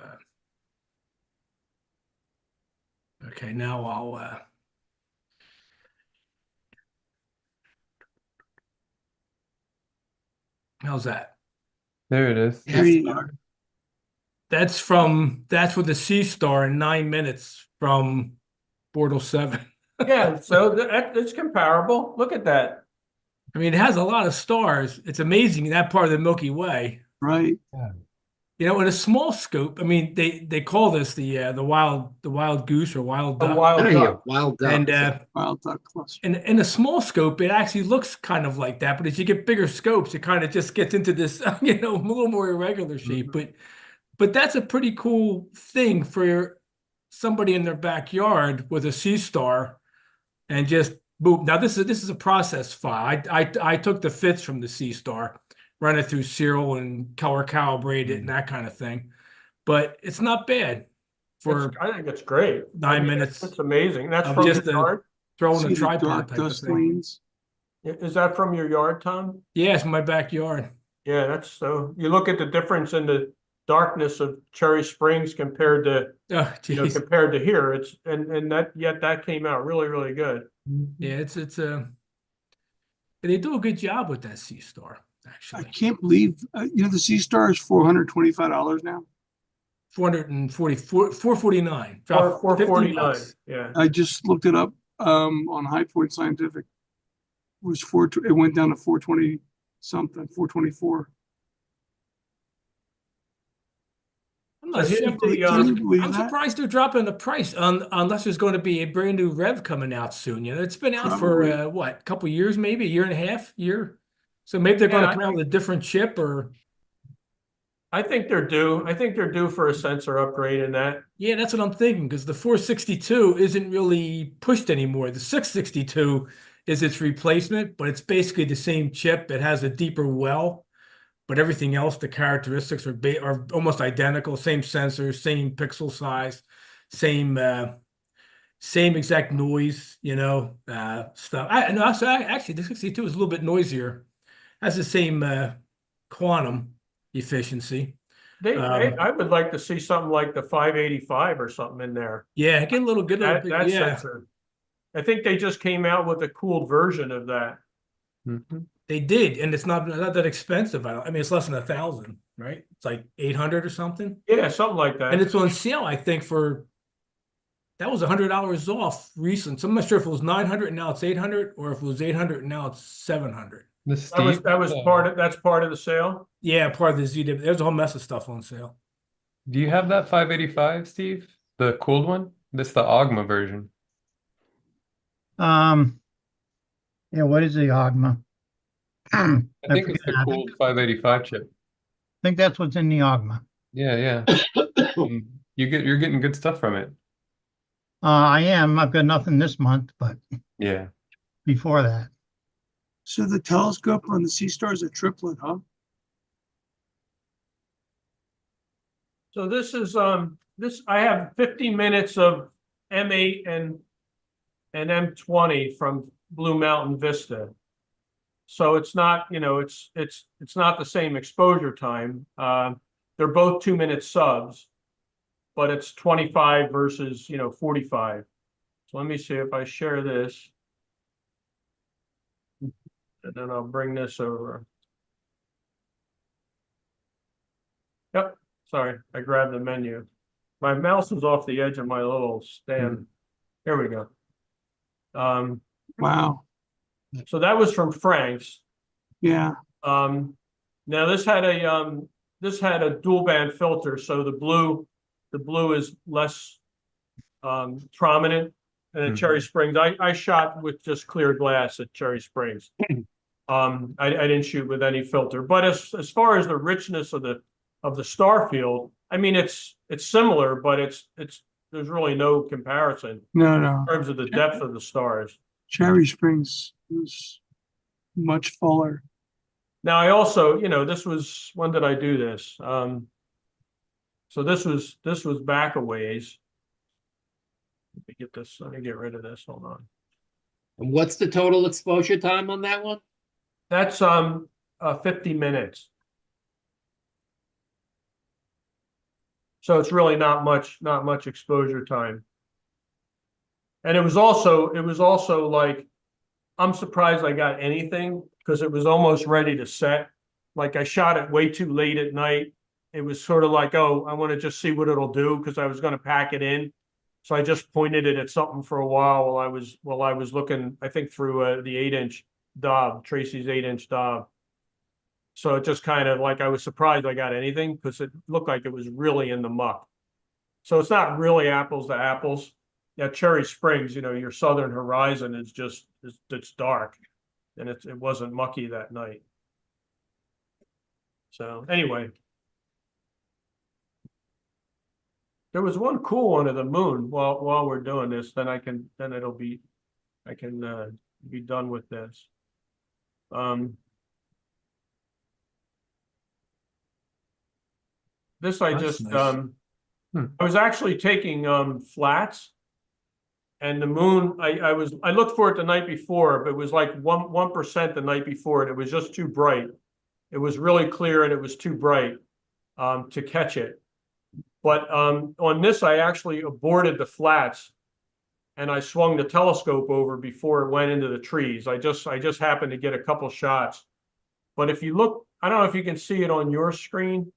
Okay, now I'll. How's that? There it is. There you go. That's for the Sea Star in 9 minutes from Bortle 7. Yeah, so it's comparable. Look at that. I mean, it has a lot of stars. It's amazing that part of the Milky Way. Right. You know, in a small scope, I mean, they call this the wild goose or wild A duck. wild Yeah, duck. wild duck. And Wild duck cluster. in a small scope, it actually looks kind of like that. But as you get bigger scopes, it kind of just gets into this, you know, a little more irregular shape. But that's a pretty cool thing for somebody in their backyard with a sea star, and just boom. Now this is a process file. I took the fits from the sea star, run it through Serial and color calibrate it and that kind of thing. But it's not bad for I think it's great. 9 minutes It's amazing. That's of from your just yard? throwing See a the tripod dark type of dust thing. lanes? Is that from your yard, Tom? Yeah, it's my backyard. Yeah, that's so. You look at the difference in the darkness of Cherry Springs compared to Oh, geez. compared to here. It's and that came out really, really good. Yeah, it's they do a good job with that sea star, I actually. can't believe, the Sea Star is $425 now. 449. Or Drop 50 449. bucks. Yeah. I just looked it up on High Point Scientific. It went down to 420 something, 424. I'm not So sure. here's the, Can you believe I'm that? surprised they're dropping the price unless there's going to be a brand new Rev coming out soon. You know, it's been out for Probably. what, a couple years, maybe a year and a half, year. So maybe they're going Yeah, to come out with a different chip, or I think they're due. I think they're due for a sensor upgrade in that. yeah, that's what I'm thinking, because the 462 isn't really pushed anymore. The 662 is its replacement, but it's basically the same chip. It has a deeper well, but everything else, the characteristics are almost identical. Same sensor, same pixel size, same exact noise, you know, stuff. Actually the 62 is a little bit noisier. Has the same quantum efficiency. I would like to see something like the 585 or something in there. Yeah, get a little That bit, yeah. sensor. I think they just came out with a cooled version of that. Mhm. They did, and it's not that expensive. I mean, it's less than 1,000, right? It's like 800 or something. Yeah, something like that. And it's on sale, I think, that was $100 off recent. So I'm not sure if it was 900 and now it's 800, or if it was 800 and now it's 700. This That was Steve, that's part of the sale. Yeah, part of the ZW. There's a whole mess of stuff on sale. do you have that 585, Steve? The cooled one? This the Ogma version. Yeah, what is the Ogma? I think it's forget. the cooled 585 chip. I think that's what's in the Ogma. Yeah, yeah. You're getting good stuff from it. I am. I've got nothing this month, but Yeah. before that. So the telescope on the Sea Star is a triplet, huh? So this is I have 50 minutes of M8 and M20 from Blue Mountain Vista. So it's not, it's not the same exposure time. They're both 2-minute subs, but it's 25 versus 45. So let me see if I share this. And then I'll bring this over. Yep, sorry, I grabbed the menu. My mouse was off the edge of my little stand. Here we go. Wow. So that was from Frank's. Yeah. Now this had a dual band filter, so the blue is less prominent. And at Cherry Springs, I shot with just clear glass at Cherry Springs. I didn't shoot with any filter, but as far as the richness of the of the star field. I mean, it's similar, but there's really no comparison No, in no. terms of the depth of the stars. Cherry Springs was much fuller. Now, I also, this was, when did I do this? So this was back a ways. Let me get rid of this. Hold on. And what's the total exposure time on that one? That's 50 minutes. So it's really not much exposure time. And it was also like, I'm surprised I got anything because it was almost ready to set. Like I shot it way too late at night. It was sort of like, oh, I want to just see what it'll do because I was going to pack it in. So I just pointed it at something for a while while I was looking, I think through the 8-inch Dob, Tracy's 8-inch Dob. So it just kind of like, I was surprised I got anything because it looked like it was really in the muck. So it's not really apples to apples. Yeah, Cherry Springs, your southern horizon is just, it's dark and it wasn't mucky that night. So anyway. There was one cool one of the moon while we're doing this, then I can be done with this. This I That's just nice. I was actually taking flats, and the moon I looked for it the night before, but it was like 1% the night before, and it was just too bright. It was really clear and it was too bright to catch it. But on this, I actually aborted the flats and I swung the telescope over before it went into the trees. I just happened to get a couple shots. But if you look, I don't know if you can see it on your screen,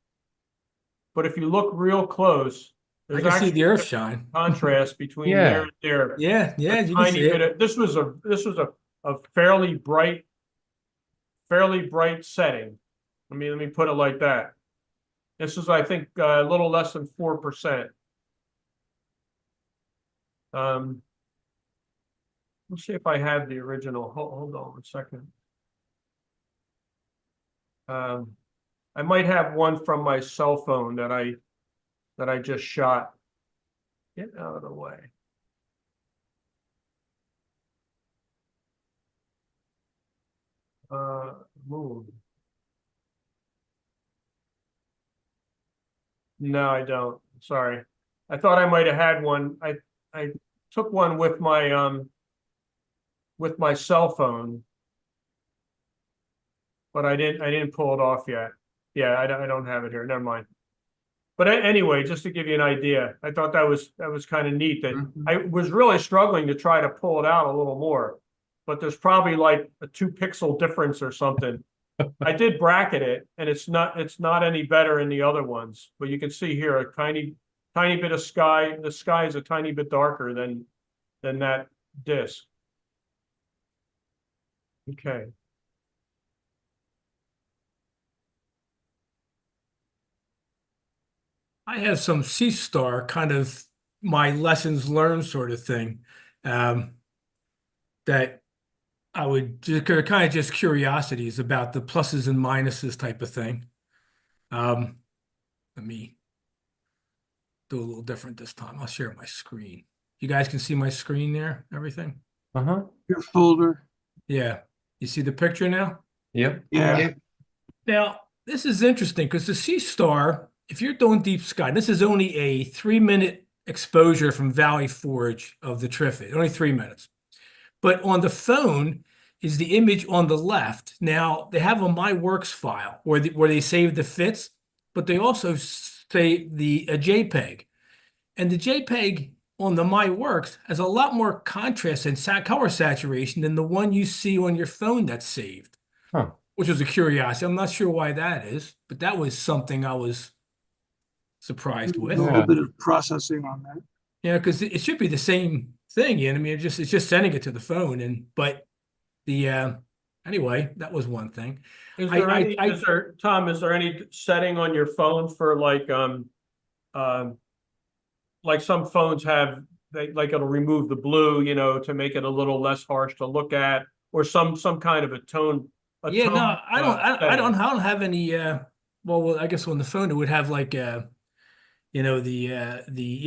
but if you look real close, I there's can see actually the earth shine. contrast between Yeah. there and there. Yeah, yeah, A you can tiny see bit it. of, this was a fairly bright setting. Let me put it like that. This is, I think, a little less than 4%. Let's see if I have the original. Hold on one second. I might have one from my cell phone that I just shot. Get out of the way. Move. No, I don't. Sorry. I thought I might have had one. I took one with my cell phone, but I didn't pull it off yet. Yeah, I don't have it here. Never mind. But anyway, just to give you an idea, I thought that was kind of neat that I was really struggling to try to pull it out a little more, but there's probably like a 2-pixel difference or something. I did bracket it, and it's not any better in the other ones, but you can see here a tiny bit of sky. The sky is a tiny bit darker than that disk. Okay. I have some sea star kind of my lessons learned sort of thing, that I would just kind of just curiosities about the pluses and minuses type of thing. Let me do a little different this time. I'll share my screen. You guys can see my screen there, everything? Uh-huh. Your folder. Yeah. You see the picture now? Yep. Yeah. Now, this is interesting because the sea star, if you're doing deep sky, this is only a 3-minute exposure from Valley Forge of the Trifid, only 3 minutes. But on the phone is the image on the left. Now, they have a My Works file where they save the fits, but they also save a JPEG. And the JPEG on the My Works has a lot more contrast and color saturation than the one you see on your phone that's saved. Huh. Which was a curiosity. I'm not sure why that is, but that was something I was surprised with. A little bit of processing on that. Yeah, because it should be the same thing. I mean, it's just sending it to the phone, but the anyway, that was one thing. Is there Tom, is there any setting on your phone for like some phones have like it'll remove the blue, to make it a little less harsh to look at, or some kind of a tone. I don't have any well, I guess on the phone it would have like yeah,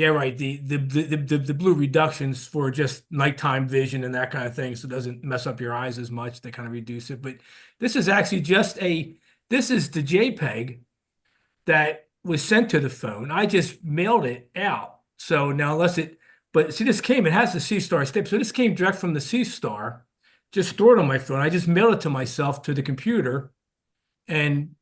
right, the blue reductions for just nighttime vision and that kind of thing, so it doesn't mess up your eyes as much. They kind of reduce it. But this is actually this is the JPEG that was sent to the phone. I just mailed it out. So now but see, it has the C star stamp. So this came direct from the C star, just stored on my phone. I just mailed it to myself to the computer, and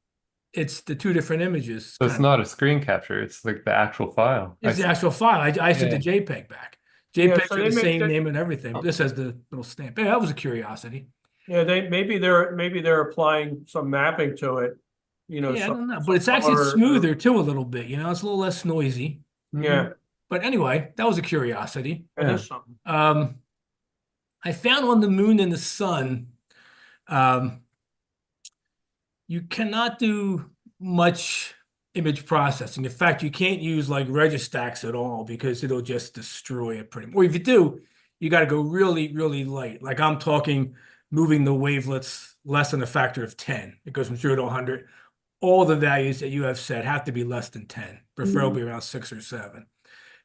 it's the two different images. So it's not a screen capture, it's like the actual file. It's the actual file. I sent the Yeah. JPEG back. Yeah, JPEGs so are they the make same that- name and everything. But this has the little stamp. Yeah, that was a curiosity. Yeah, maybe they're applying some mapping to it, Yeah, I don't know. some But it's actually color or- smoother too, a little bit. It's a little less noisy. Yeah, But anyway, that was a curiosity. it is something. I found on the moon and the sun, you cannot do much image processing. In fact, you can't use like Registax at all because it'll just destroy it pretty much. Or if you do, you got to go really, really light. Like I'm talking moving the wavelets less than a factor of 10. It goes from 0 to 100. All the values that you have set have to be less than 10, preferably around 6 or 7,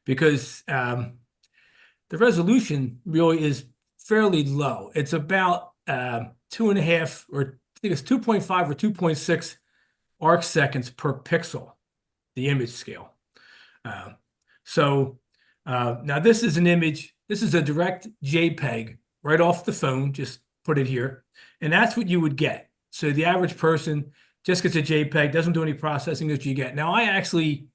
because the resolution really is fairly low. It's about 2.5, or I think it's 2.5 or 2.6 arc seconds per pixel, the image scale. Now this is an image. This is a direct JPEG right off the phone. Just put it here, and that's what you would get. So the average person just gets a JPEG, doesn't do any processing that you get. Now I actually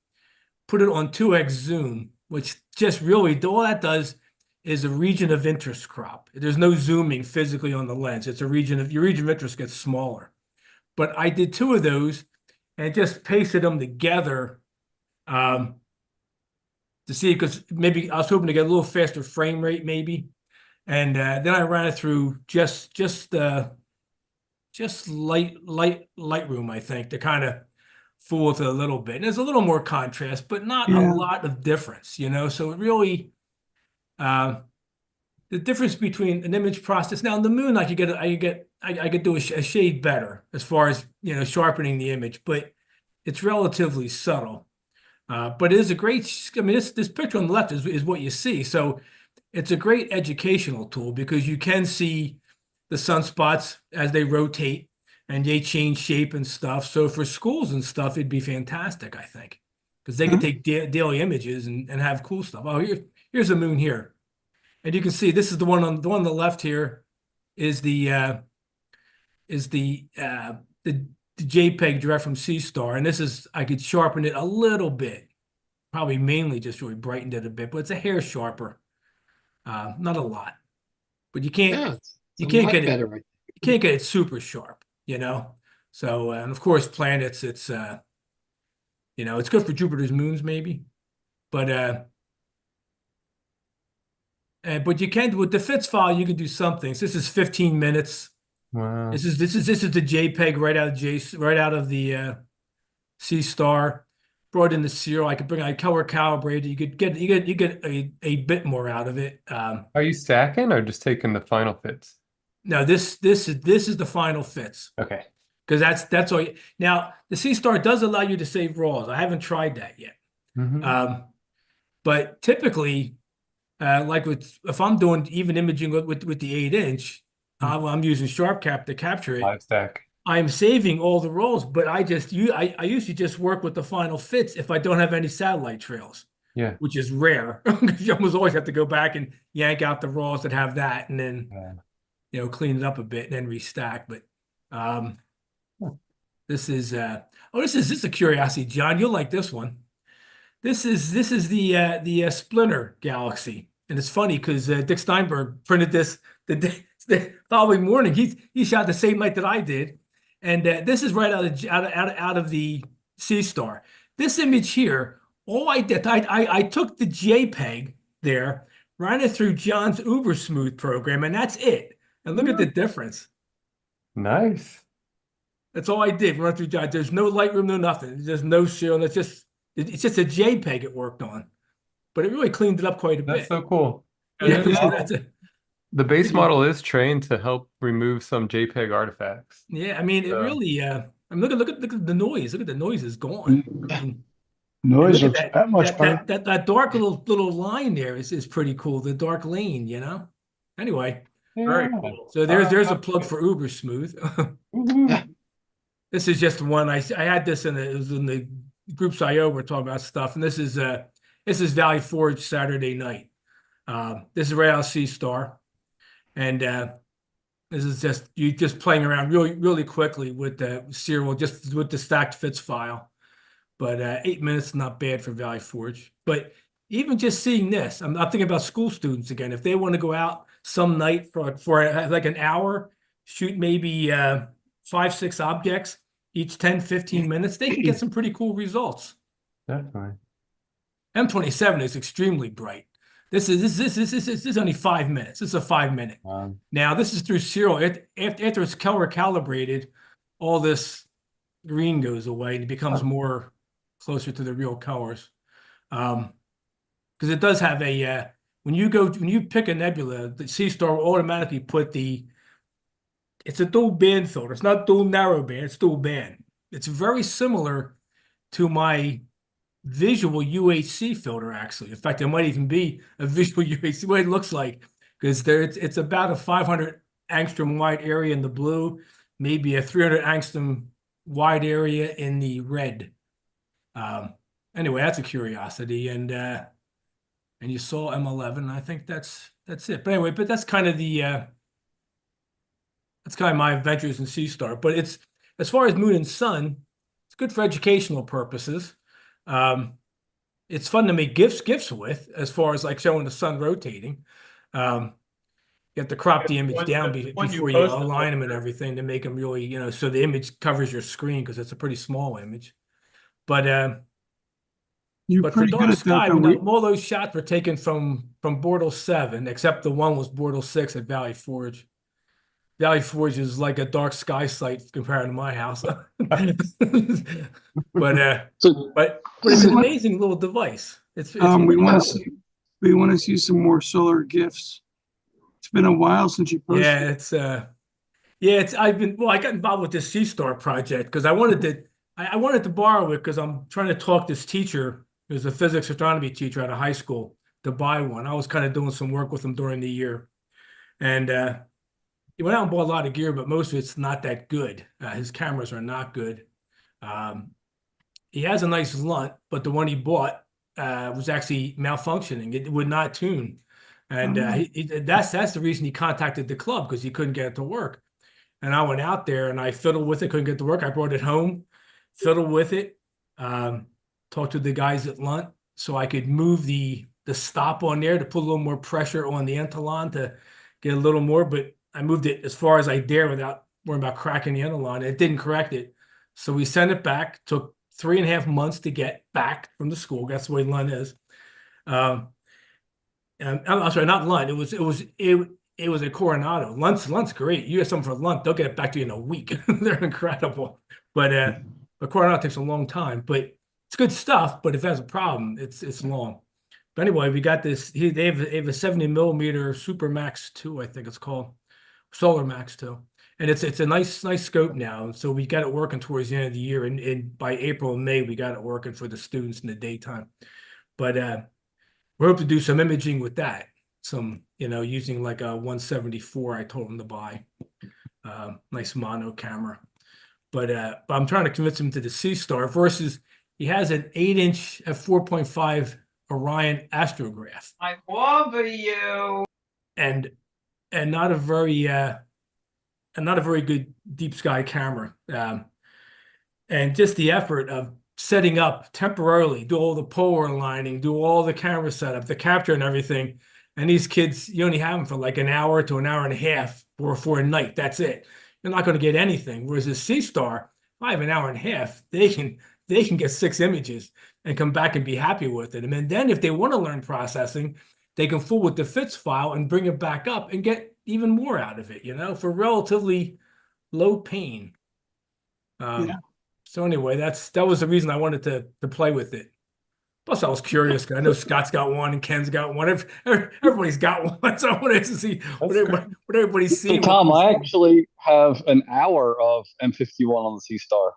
put it on 2x zoom, which just really all that does is a region of interest crop. There's no zooming physically on the lens. It's your region of interest gets smaller. But I did 2 of those and just pasted them together to see, because maybe I was hoping to get a little faster frame rate, maybe. And then I ran it through just Lightroom, I think, to kind of fool with it a little bit. And there's a little more contrast, but not a lot of difference, So it really, the difference between an image process. Now on the moon, I could do a shade better as far as sharpening the image, but it's relatively subtle. But it is a great. I mean, this picture on the left is what you see. So it's a great educational tool because you can see the sunspots as they rotate and they change shape and stuff. So for schools and stuff, it'd be fantastic, I think, because they could take daily images and have cool stuff. Oh, here's the moon here. And you can see this is the one on the left here is the JPEG direct from C Star, and this is I could sharpen it a little bit, probably mainly just really brightened it a bit, but it's a hair sharper, not a lot. But you can't get it better. you can't get it super sharp, So and of course planets, it's it's good for Jupiter's moons maybe, but you can with the FITS file you can do some things. This is 15 minutes. Wow. This is the JPEG right out of the C Star. Brought in the serial. I color calibrated. You get a bit more out of it. Are you stacking or just taking the final fits? No, this is the final FITS. Okay. Because that's all. Now the C Star does allow you to save RAWs. I haven't tried that yet. But typically, if I'm doing even imaging with the 8-inch, I'm using SharpCap to capture it. Live stack. I'm saving all the rolls, but I usually just work with the final FITS if I don't have any satellite trails. Yeah. Which is rare because you almost always have to go back and yank out the rolls that have that and then clean it up a bit and then restack. But this is this is a curiosity, John. You'll like this one. This is the Splinter Galaxy, and it's funny because Dick Steinberg printed this the following morning. He shot the same night that I did, and this is right out of the C Star. This image here, all I did, I took the JPEG there, ran it through John's Uber Smooth program, and that's it. And look at the difference. Nice. That's all I did. Run through John. There's no Lightroom, no nothing. There's no serial. It's just a JPEG it worked on, but it really cleaned it up quite a bit. That's so cool. Yeah, The base model is trained to help remove some JPEG artifacts. Yeah, I mean, it really, I mean, look at the noise. Look at the noise is gone. I mean, and Noise look at looks that much better. that dark little line there is pretty cool. The dark lane, you know. Anyway, Very Yeah. cool. so there's a plug for Uber Smooth. Woohoo. This is just one I had this it was in the groups IO we're talking about stuff, and this is Valley Forge Saturday night. This is right out of Sea Star, and this is just you just playing around really quickly with the serial, just with the stacked fits file. But 8 minutes not bad for Valley Forge. But even just seeing this, I'm thinking about school students again. If they want to go out some night for like an hour, shoot maybe 5-6 objects each 10-15 minutes, they can get some pretty cool results. Definitely. M27 is extremely bright. This is only 5 minutes. This is a 5 minute. Now this is through serial. After it's color calibrated, all this green goes away and it becomes more closer to the real colors. Because it does have a when you pick a nebula, the Sea Star will automatically put it's a dual band filter. It's not dual narrow band, it's dual band. It's very similar to my visual UHC filter, actually. In fact, it might even be a visual UHC, what it looks like, because it's about a 500 angstrom wide area in the blue, maybe a 300 angstrom wide area in the red. Anyway, that's a curiosity, and you saw M11. I think that's it. But anyway, that's kind of my adventures in Sea Star. But it's, as far as Moon and Sun, it's good for educational purposes. It's fun to make gifs with, as far as like showing the sun rotating. You have to crop the image down before you align them and everything to make them really, so the image covers your screen, because it's a pretty small image. But You're for pretty good dark at that, sky, though. all those shots were taken from Bortle 7, except the one was Bortle 6 at Valley Forge. Valley Forge is like a dark sky site compared to my house. But So it's an amazing little device. It's We pretty want cool. to see some more solar gifts. It's been a while since you posted. I got involved with this Sea Star project because I wanted to borrow it, because I'm trying to talk this teacher, who's a physics astronomy teacher at a high school, to buy one. I was kind of doing some work with him during the year, and he went out and bought a lot of gear, but most of it's not that good. His cameras are not good. He has a nice lunt, but the one he bought was actually malfunctioning. It would not tune. And that's the reason he contacted the club, because he couldn't get it to work. And I went out there and I fiddled with it, couldn't get it to work. I brought it home, fiddled with it, talked to the guys at Lunt so I could move the stop on there to put a little more pressure on the Enthalon to get a little more. But I moved it as far as I dare without worrying about cracking the Enthalon. It didn't correct it. So we sent it back. Took 3.5 months to get back from the school. That's the way Lunt is. I'm sorry, not Lunt. It was a Coronado. Lunt's great. You get something for Lunt, they'll get it back to you in a week. They're incredible. But Coronado takes a long time. But it's good stuff. But if it has a problem, it's long. But anyway, we got this. They have a 70 millimeter Super Max 2, I think it's called, Solar Max 2, and it's a nice scope now. So we got it working towards the end of the year, and by April and May we got it working for the students in the daytime. But we hope to do some imaging with that. Some, using like a 174 I told him to buy. Nice mono camera. But I'm trying to convince him to the Sea Star versus he has an 8-inch f4.5 Orion astrograph. I love you. And not a very good deep sky camera. And just the effort of setting up temporarily, do all the polar aligning, do all the camera setup, the capture and everything. And these kids, you only have them for like an hour to an hour and a half for a night. That's it. You're not going to get anything. Whereas a Sea Star, if I have an hour and a half, they can get 6 images and come back and be happy with it. And then if they want to learn processing, they can fool with the FITS file and bring it back up and get even more out of it, for relatively low pain. So anyway, that was the reason I wanted to play with it. Plus, I was curious 'cause I know Scott's got one and Ken's got one. Everybody's got one, so I wanted to see That's great. what everybody's So seeing. Tom, I actually have an hour of M51 on the Sea Star.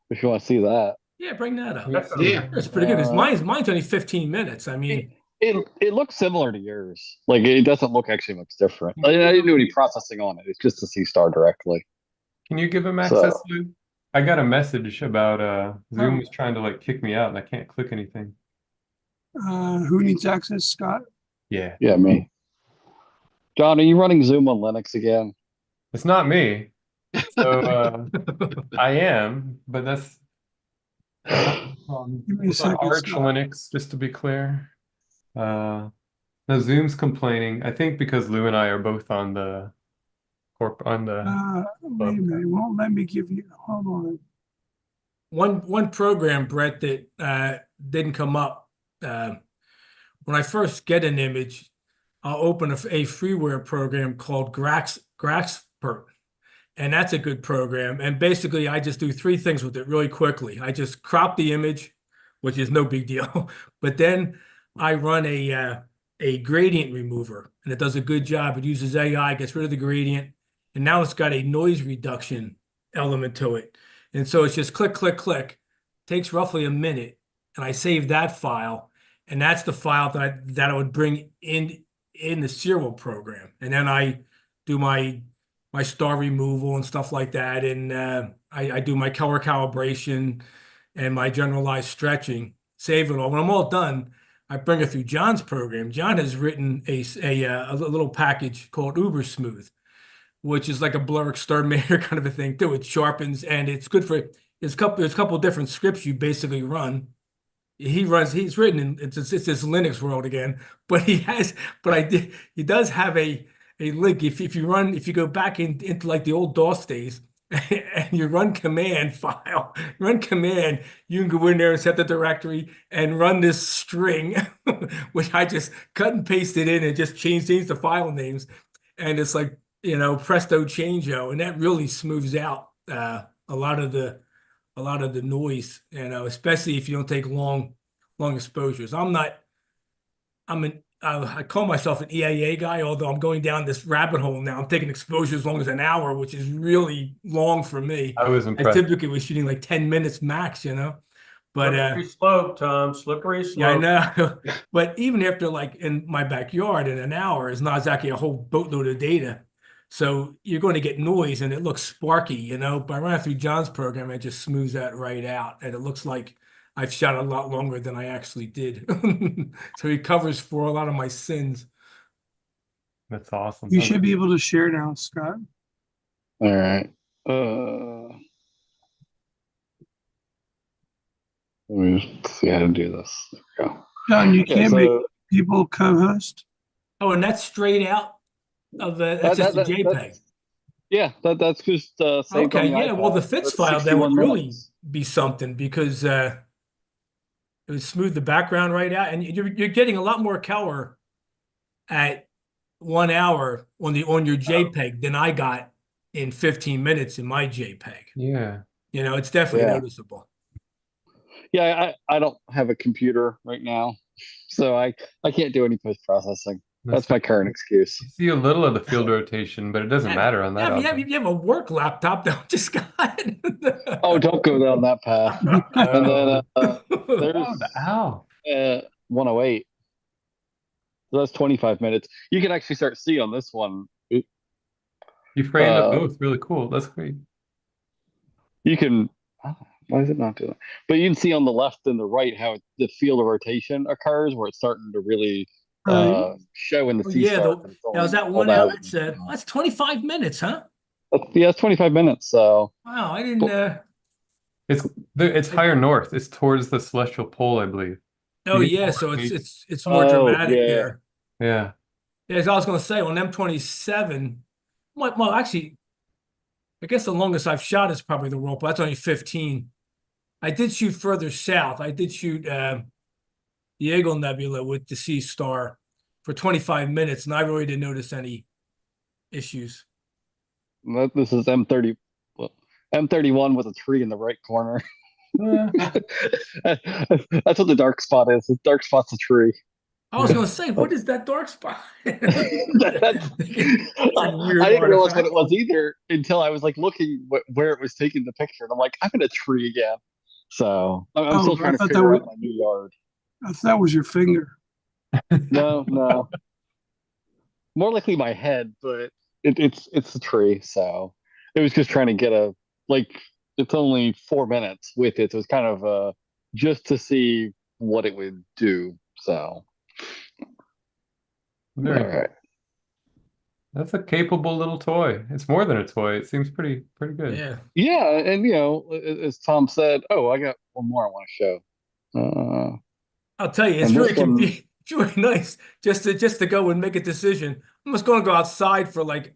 If you want to see that. Yeah, bring that up. That's Yeah. It's pretty good because Uh, mine's only 15 minutes. I mean, it looks similar to yours. Like it doesn't look actually much different. I didn't do any processing on it. It's just the Sea Star directly. Can you give him So access, Lou? I got a message about Zoom Oh. was trying to like kick me out and I can't click anything. Who needs access, Scott? Yeah. yeah, me. John, are you running Zoom on Linux again? It's not me. So I am, but that's Give me a it's on second, Arch Scott. Linux, just to be clear. No, Zoom's complaining. I think because Lou and I are both on the Wait a minute. It won't let me give you. Hold on. one program, Brett, that didn't come up. When I first get an image, I'll open a freeware program called Graxpert, and that's a good program. And basically, I just do three things with it really quickly. I just crop the image, which is no big deal, but then I run a gradient remover, and it does a good job. It uses AI, gets rid of the gradient, and now it's got a noise reduction element to it. And so it's just click, click, click. Takes roughly a minute, and I save that file, and that's the file that I would bring in the serial program, and then I do my star removal and stuff like that, and I do my color calibration and my generalized stretching. Save it all. When I'm all done, I bring it through John's program. John has written a little package called Uber Smooth, which is like a blur exterminator kind of a thing too. It sharpens and it's good for there's a couple of different scripts you basically run. He's written in it's this Linux world again, but he does have a link if you go back into like the old DOS days and you run command, you can go in there and set the directory and run this string, which I just cut and pasted in and just change the file names. And it's like, presto changeo, and that really smooths out a lot of the noise, especially if you don't take long exposures. I call myself an EAA guy, although I'm going down this rabbit hole now. I'm taking exposures as long as an hour, which is really long for me. I was I impressed. typically was shooting like 10 minutes max, But Slippery slope, Tom, slippery yeah, I slope. know. But even after like in my backyard in an hour is not exactly a whole boatload of data. So you're going to get noise and it looks sparky, But I run it through John's program, it just smooths that right out. And it looks like I've shot a lot longer than I actually did. So he covers for a lot of my sins. That's awesome. You should be able to share now, Scott. all right. Let me just see how to do this. There we go. John, you Yeah, can't make so people co-host. Oh, and that's straight out of that's just a JPEG. That's just saved on Okay, the yeah. Well, the iPad. FITS That's file that would 61 really minutes. be something because it would smooth the background right out, and you're getting a lot more color at 1 hour on your JPEG than I got in 15 minutes in my JPEG. Yeah. It's definitely Yeah. noticeable. Yeah, I don't have a computer right now, so I can't do any post processing. That's my current excuse. You see a little of the field rotation, but it doesn't matter on that. Yeah, you have a work laptop that just got. Oh, don't go down that path. And then there's 108. So that's 25 minutes. You can actually start see on this one. You framed up both. Really cool. That's great. You can. Why is it not doing that? But you can see on the left and the right how the field of rotation occurs, where it's starting to really show in the C star. Now is that 1 hour? That's 25 minutes, huh? Yeah, it's 25 minutes. So wow, I didn't. It's higher north. It's towards the celestial pole, I believe. Oh yeah, so it's more dramatic there. Yeah. Yeah, as I was going to say on M27. Well, actually, I guess the longest I've shot is probably the Whirlpool. That's only 15. I did shoot further south. I did shoot the Eagle Nebula with the Sea Star for 25 minutes, and I really didn't notice any issues. This is M30, M31 with a tree in the right corner. That's what the dark spot is. The dark spot's a tree. I was gonna say, what is that dark spot? That's, It's a weird I didn't realize what it artifact. was either until I was like looking where it was taking the picture, and I'm like, I'm in a tree again. So I'm still Oh, I trying to thought that figure was out my new yard. that was your finger. No, more likely my head, but it's a tree. So it was just trying to get a like. It's only 4 minutes with it, so it's kind of just to see what it would do. So Very all right. That's a capable little toy. It's more than a toy. It seems pretty good. Yeah. Yeah, and as Tom said, oh, I got one more I want to show. I'll tell you, it's And really this one, it's really nice just to go and make a decision. I'm just going to go outside for like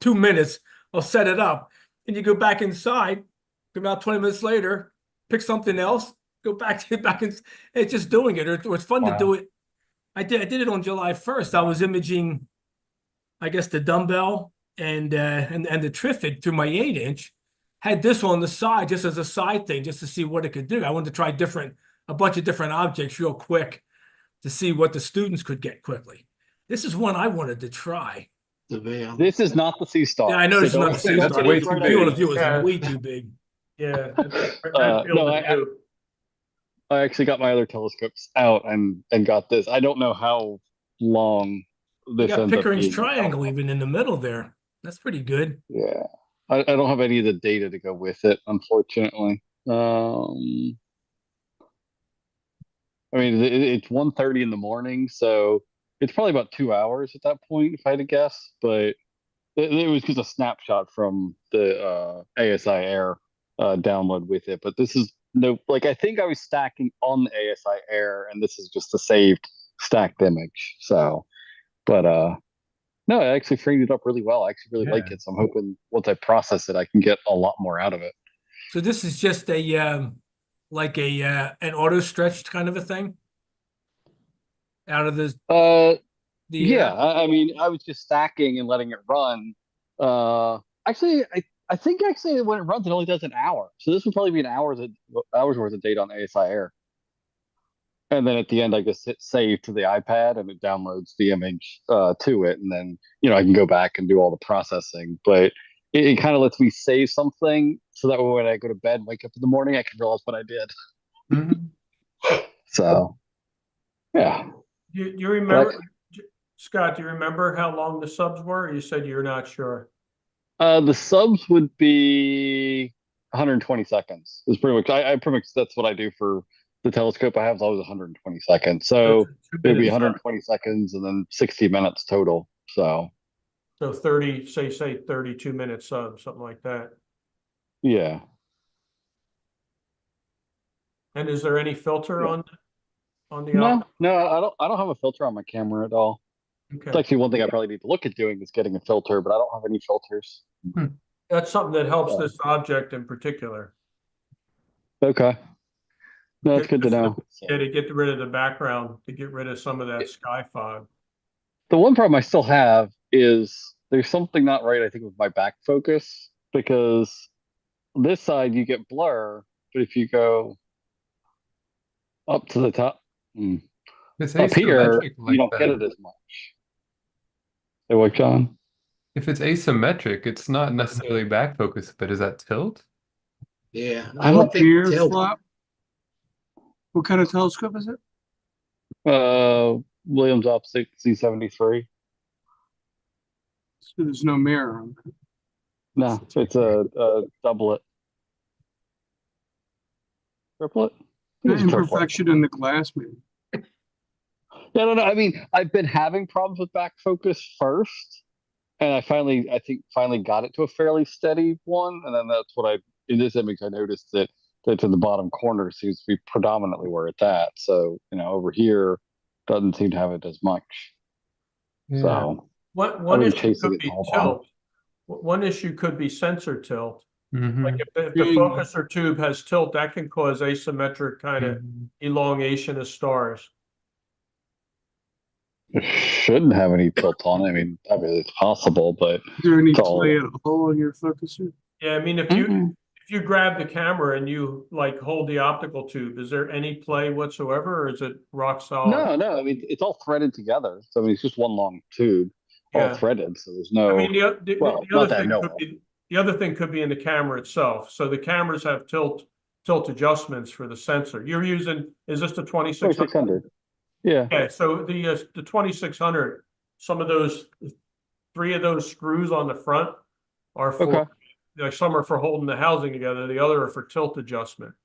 2 minutes. I'll set it up, and you go back inside. About 20 minutes later, pick something else. Go back and it's just doing it. Or it's fun to do Wow. it. I did it on July 1st. I was imaging, I guess, the dumbbell and the Trifid through my 8-inch. Had this on the side just as a side thing, just to see what it could do. I wanted to try a bunch of different objects real quick to see what the students could get quickly. This is one I wanted to try. this is not the sea star. Yeah, I know this is not the sea That's star. way The too field big. of view is Yeah. way too big. Yeah, that field No, of view. I actually got my other telescopes out and got this. I don't know how long You this got ends up Pickering's being. triangle even in the middle there. That's pretty good. Yeah, I don't have any of the data to go with it, unfortunately. I mean, it's 1:30 in the morning, so it's probably about 2 hours at that point, if I had to guess. But it was just a snapshot from the ASI Air download with it. But this is no, like I think I was stacking on the ASI Air, and this is just a saved stacked image. So, but no, it actually framed it up really well. I actually really like Yeah. it. So I'm hoping once I process it, I can get a lot more out of it. So this is just a like an auto stretched kind of a thing out of Uh, the Yeah, I mean, I was just stacking and letting it run. Actually, I think actually when it runs, it only does an hour. So this would probably be an hours worth of data on ASI Air. And then at the end, I just hit save to the iPad, and it downloads the image to it, and then I can go back and do all the processing. But it kind of lets me save something, so that way when I go to bed, and wake up in the morning, I can realize what I did. Mhm. So yeah, You remember, Scott, do you remember how long the subs were? You said you're not sure. The subs would be 120 seconds. Is pretty much I pretty much that's what I do for the telescope I have is always 120 seconds. So it'd be 120 seconds and then 60 minutes total. So 30, say 32 minute sub, something like that. yeah. And is there any filter Yeah. on the No, I don't have a filter on my camera at all. It's Okay. actually one thing I probably need to look at doing is getting a filter, but I don't have any filters. That's something that helps this object in particular. Okay. No, that's good to know. Yeah, to get rid of the background, to get rid of some of that sky fog. The one problem I still have is there's something not right, I think, with my back focus because this side you get blur, but if you go up to the top, It's up here, asymmetric you like don't get that. it as much. Hey, what, John? If it's asymmetric, it's not necessarily back focus, but is that tilt? Yeah, I I'm don't up think here, tilt. flop. What kind of telescope is it? Williams Optic C73. So there's no mirror on it. No, it's a doublet. Triplet? I think it's a triplet. Imperfection in the glass, maybe. Yeah, no. I mean, I've been having problems with back focus first, and I think finally got it to a fairly steady one, and then that's what in this image I noticed that in the bottom corner seems to be predominantly where it's at. So over here doesn't seem to have it as much. Yeah. So One been issue chasing could it the be whole time. tilt. One issue could be sensor tilt. Mhm. Like if the focuser tube has tilt, that can cause asymmetric kind of elongation of stars. It shouldn't have any tilt on it. I mean, it's possible, but Is there any it's all- play at all on your focuser? Yeah, I mean if if you grab the camera and you like hold the optical tube, is there any play whatsoever, or is it rock solid? No. I mean, it's all threaded together. So I mean, it's just one long tube, all Yeah. threaded. So there's I no, mean, well, the other not that I thing know could of. be the other thing could be in the camera itself. So the cameras have tilt adjustments for the sensor. You're using, is this the 2600? 2600. Yeah. Yeah, so the 2600, some of those, three of those screws on the front are for, Okay. like, some are for holding the housing together, the other are for tilt adjustment.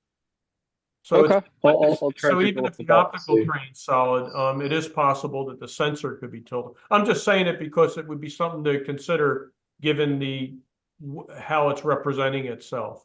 So Okay. I'll try to so take a even look if the at that and optical see. train's solid, it is possible that the sensor could be tilted. I'm just saying it because it would be something to consider given how it's representing itself.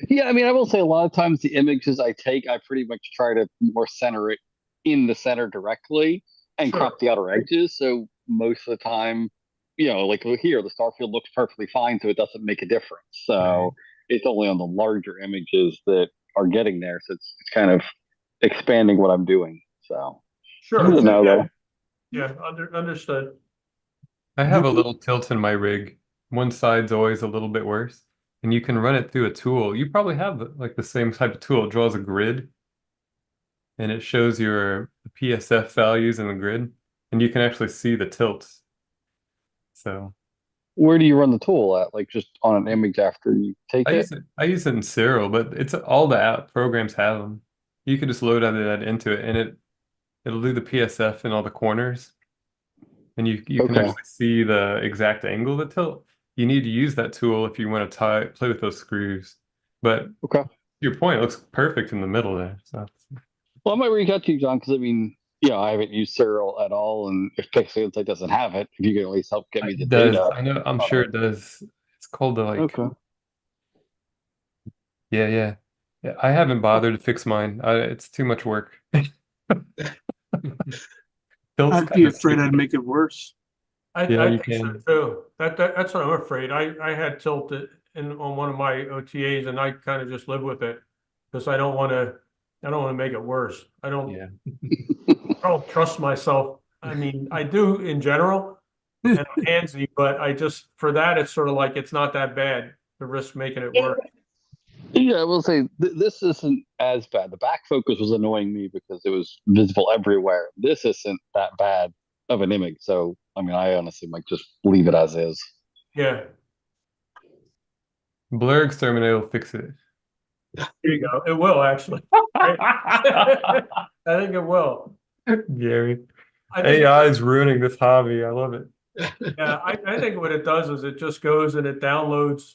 Yeah, I mean, I will say a lot of times the images I take, I pretty much try to more center it in the center directly and Sure. crop the outer edges. So most of the time, like here, the star field looks perfectly fine, so it doesn't make a difference. So it's only on the larger images that are getting there. So it's kind of expanding what I'm doing. So Sure. good to know, though. Yeah, understood. I have a little tilt in my rig. One side's always a little bit worse. And you can run it through a tool. You probably have like the same type of tool. It draws a grid and it shows your PSF values in the grid. And you can actually see the tilts. So Where do you run the tool at? Like just on an image after you take it? I use it in Serial, but it's all the app programs have them. You can just load that into it and it'll do the PSF in all the corners. And you can Okay. actually see the exact angle of the tilt. You need to use that tool if you want to play with those screws. But Okay. to your point, it looks perfect in the middle there. So Well, I might reach out to you, John, because I mean, I haven't used Serial at all, and if Pixel Insight doesn't have it, if you can at least help get me the it does. data. I know. I'm sure it does. It's called the like. Okay. Yeah. I haven't bothered to fix mine. It's too much work. Tilt's I'd be kind of afraid I'd stupid. make it worse. Yeah, I you think so can. too. That's what I'm afraid. I had tilted on one of my OTAs and I kind of just live with it because I don't want to make it worse. Yeah. I don't trust myself. I mean, I do in general and I'm handsy, but I just, for that, it's sort of like, it's not that bad to risk making it worse. Yeah, I will say this isn't as bad. The back focus was annoying me because it was visible everywhere. This isn't that bad of an image, so I mean, I honestly might just leave it as is. Yeah, Blur Exterminator will fix it. there you go. It will actually. I think it will. Gary. I think AI is ruining this hobby. I love it. Yeah, I think what it does is it just goes and it downloads,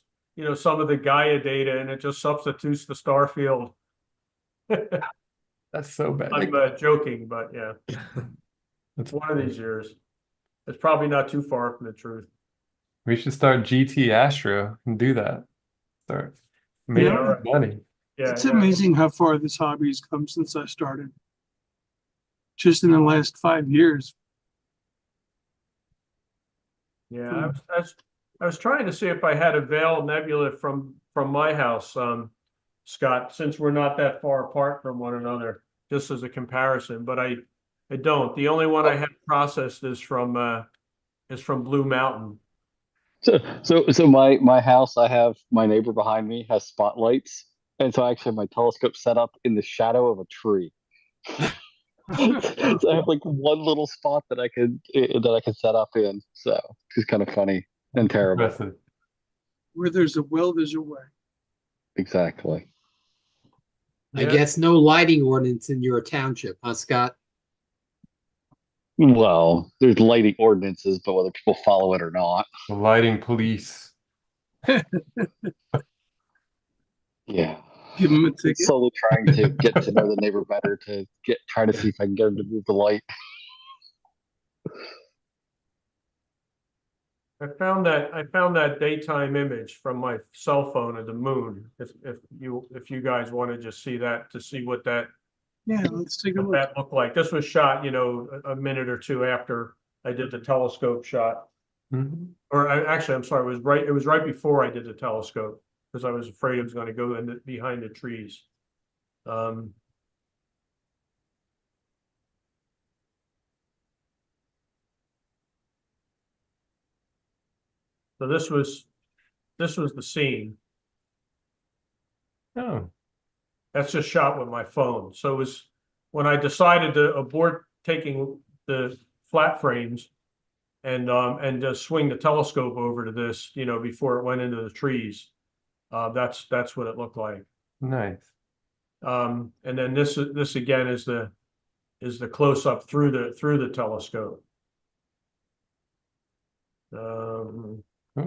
some of the Gaia data and it just substitutes the star field. That's so bad. I'm joking, but yeah, That's one of these years. It's probably not too far from the truth. We should start GT Astro and do that. Start making Yeah. money. Yeah, It's amazing how far this hobby has come since I started. Just in the last 5 years. Yeah. I was trying to see if I had a Veil Nebula from my house, Scott, since we're not that far apart from one another, just as a comparison, but I don't. The only one I have processed is from Blue Mountain. So my house, I have my neighbor behind me has spotlights, and so I actually have my telescope set up in the shadow of a tree. So I have like one little spot that I could set up in. So it's kind of funny and terrible. Impressive. Where there's a will, there's a way. Exactly. I Yeah. guess no lighting ordinance in your township, huh, Scott? Well, there's lighting ordinances, but whether people follow it or not. The lighting police. Yeah. Give them a ticket. Slowly trying to get to know the neighbor better to trying to see if I can get him to move the light. I found that daytime image from my cell phone of the moon. If you guys want to just see that, to see what that Yeah, let's take a look. looked like. This was shot, a minute or two after I did the telescope shot. Mhm. Or actually, I'm sorry, it was right before I did the telescope because I was afraid it was going to go behind the trees. So this was the scene. Oh, That's just shot with my phone. So it was when I decided to abort taking the flat frames and just swing the telescope over to this, before it went into the trees. That's what it looked like. nice. And then this again is the close up through the telescope. Oh,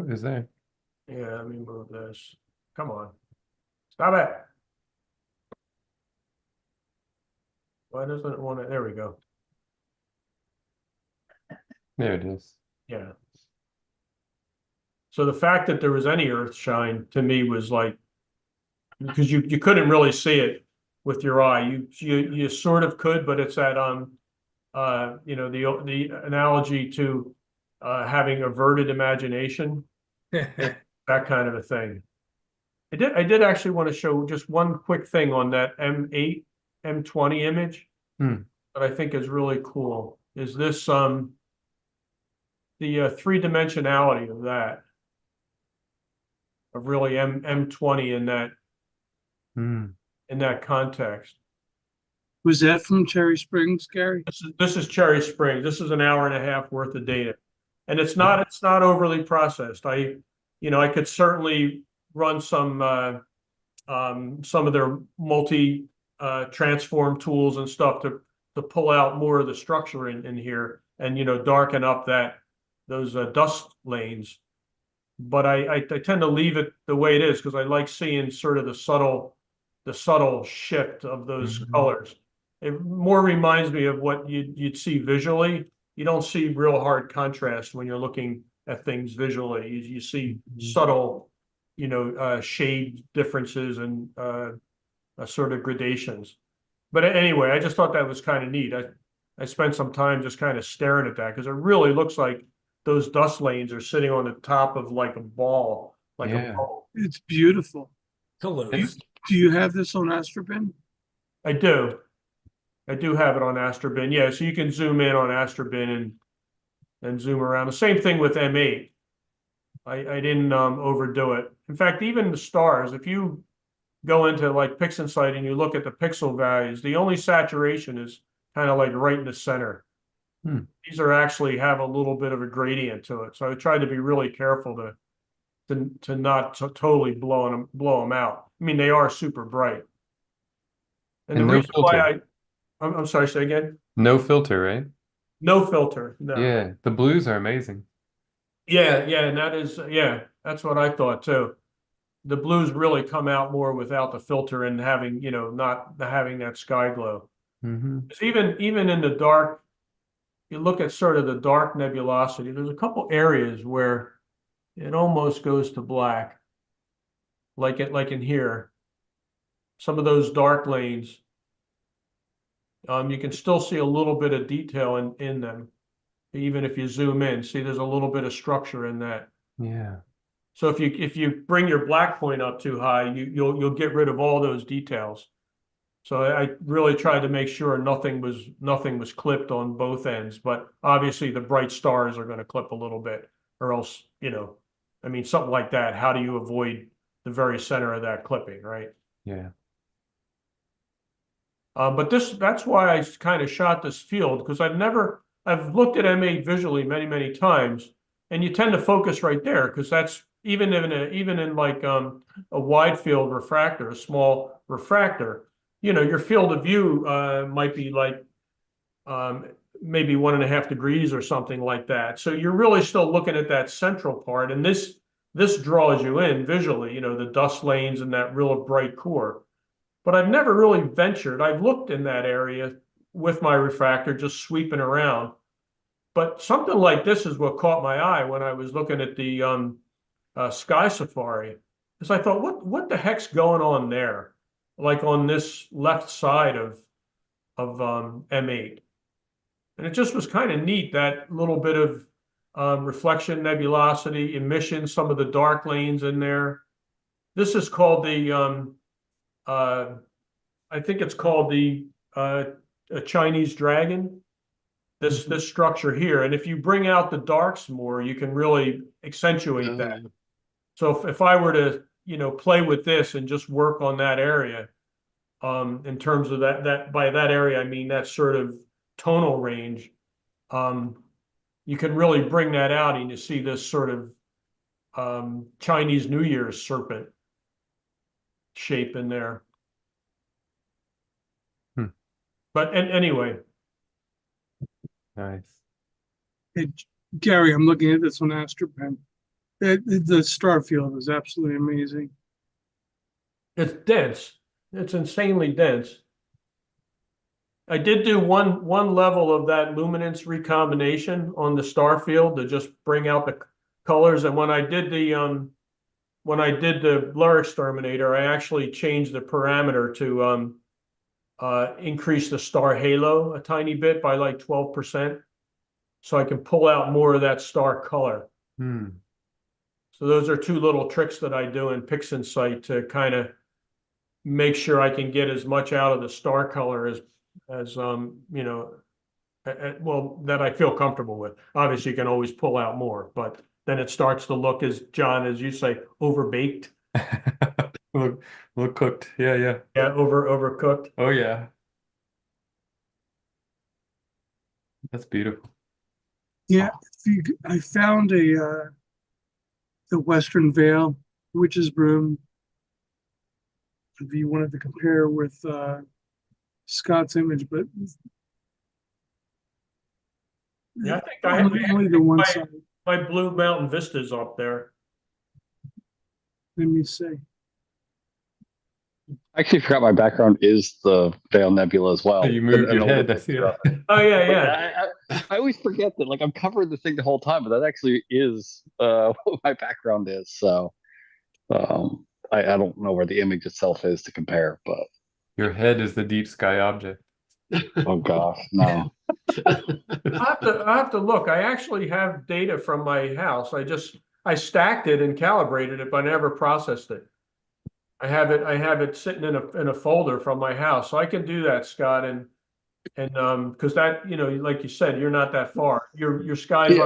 is there? Yeah, let me move this. Come on, stop it. Why doesn't it want to? There we go. There it is. Yeah. So the fact that there was any earth shine to me was like, because you couldn't really see it with your eye. You sort of could, but it's that the analogy to having averted imagination, that kind of a thing. I did actually want to show just one quick thing on that M8, M20 image Hmm. that I think is really cool. Is this the three-dimensionality of that, of really M20 in that Hmm. context. Was that from Cherry Springs, Gary? This is Cherry Springs. This is an hour and a half worth of data, and it's not overly processed. I could certainly run some of their multi transform tools and stuff to pull out more of the structure in here and darken up those dust lanes. But I tend to leave it the way it is because I like seeing sort of the subtle shift of those colors. It more reminds me of what you'd see visually. You don't see real hard contrast when you're looking at things visually. You see subtle, shade differences and sort of gradations. But anyway, I just thought that was kind of neat. I spent some time just kind of staring at that because it really looks like those dust lanes are sitting on the top of like a ball, like Yeah. a ball. It's beautiful. Hello. Do you have this on Astrobin? I do. I do have it on Astrobin. Yeah, so you can zoom in on Astrobin and zoom around. The same thing with M8. I didn't overdo it. In fact, even the stars, if you go into like PixInsight and you look at the pixel values, the only saturation is kind of like right in the center. Hmm. These are actually have a little bit of a gradient to it. So I tried to be really careful to not totally blow them out. I mean, they are super bright. And the And no reason why filter. I'm sorry, say again? No filter, right? No filter, no. Yeah, the blues are amazing. Yeah, and that's what I thought too. The blues really come out more without the filter and having, not having that sky glow. Mm-hmm. It's even in the dark, you look at sort of the dark nebulosity, there's a couple areas where it almost goes to black, like in here. Some of those dark lanes, you can still see a little bit of detail in them, even if you zoom in. See, there's a little bit of structure in that. Yeah. So if you bring your black point up too high, you'll get rid of all those details. So I really tried to make sure nothing was clipped on both ends, but obviously the bright stars are going to clip a little bit, or else, I mean, something like that. How do you avoid the very center of that clipping, right? Yeah. But that's why I kind of shot this field, because I've looked at M8 visually many times, and you tend to focus right there because that's even in like a wide field refractor, a small refractor, your field of view might be like maybe 1.5 degrees or something like that. So you're really still looking at that central part, and this draws you in visually, the dust lanes and that real bright core. But I've never really ventured. I've looked in that area with my refractor, just sweeping around. But something like this is what caught my eye when I was looking at the Sky Safari, because I thought, what the heck's going on there? Like on this left side of M8, and it just was kind of neat, that little bit of reflection, nebulosity, emission, some of the dark lanes in there. This is called the I think it's called the a Chinese dragon. This structure here, and if you bring out the darks more, you can really accentuate that. So if I were to play with this and just work on that area. In terms of that by that area, I mean that sort of tonal range. You can really bring that out and you see this sort of Chinese New Year's serpent shape in there. But anyway. Nice. Hey, Gary, I'm looking at this on Astropen. The star field is absolutely amazing. It's dense. It's insanely dense. I did do one level of that luminance recombination on the star field to just bring out the colors. And when I did the blur exterminator, I actually changed the parameter to increase the star halo a tiny bit by like 12%, so I can pull out more of that star color. So those are two little tricks that I do in PixInsight to kind of make sure I can get as much out of the star color as well, that I feel comfortable with. Obviously, you can always pull out more, but then it starts to look, as John, as you say, overbaked. Look cooked. Yeah. Yeah, overcooked. Oh yeah. That's beautiful. Yeah, I found the Western Veil Witch's Broom. If you wanted to compare with Scott's image, but yeah, I think I have only the one side. My Blue Mountain Vista's up there. Let me see. I actually forgot my background is the Veil Nebula as well. You moved And your a head. little I see bit it. Oh yeah. I always forget that, like, I'm covering the thing the whole time, but that actually is what my background is. So I don't know where the image itself is to compare, but Your head is the deep sky object. oh gosh, no. I have to look. I actually have data from my house. I stacked it and calibrated it, but I never processed it. I have it sitting in a folder from my house, so I can do that, Scott, and because that, like you said, you're not that far. Your skies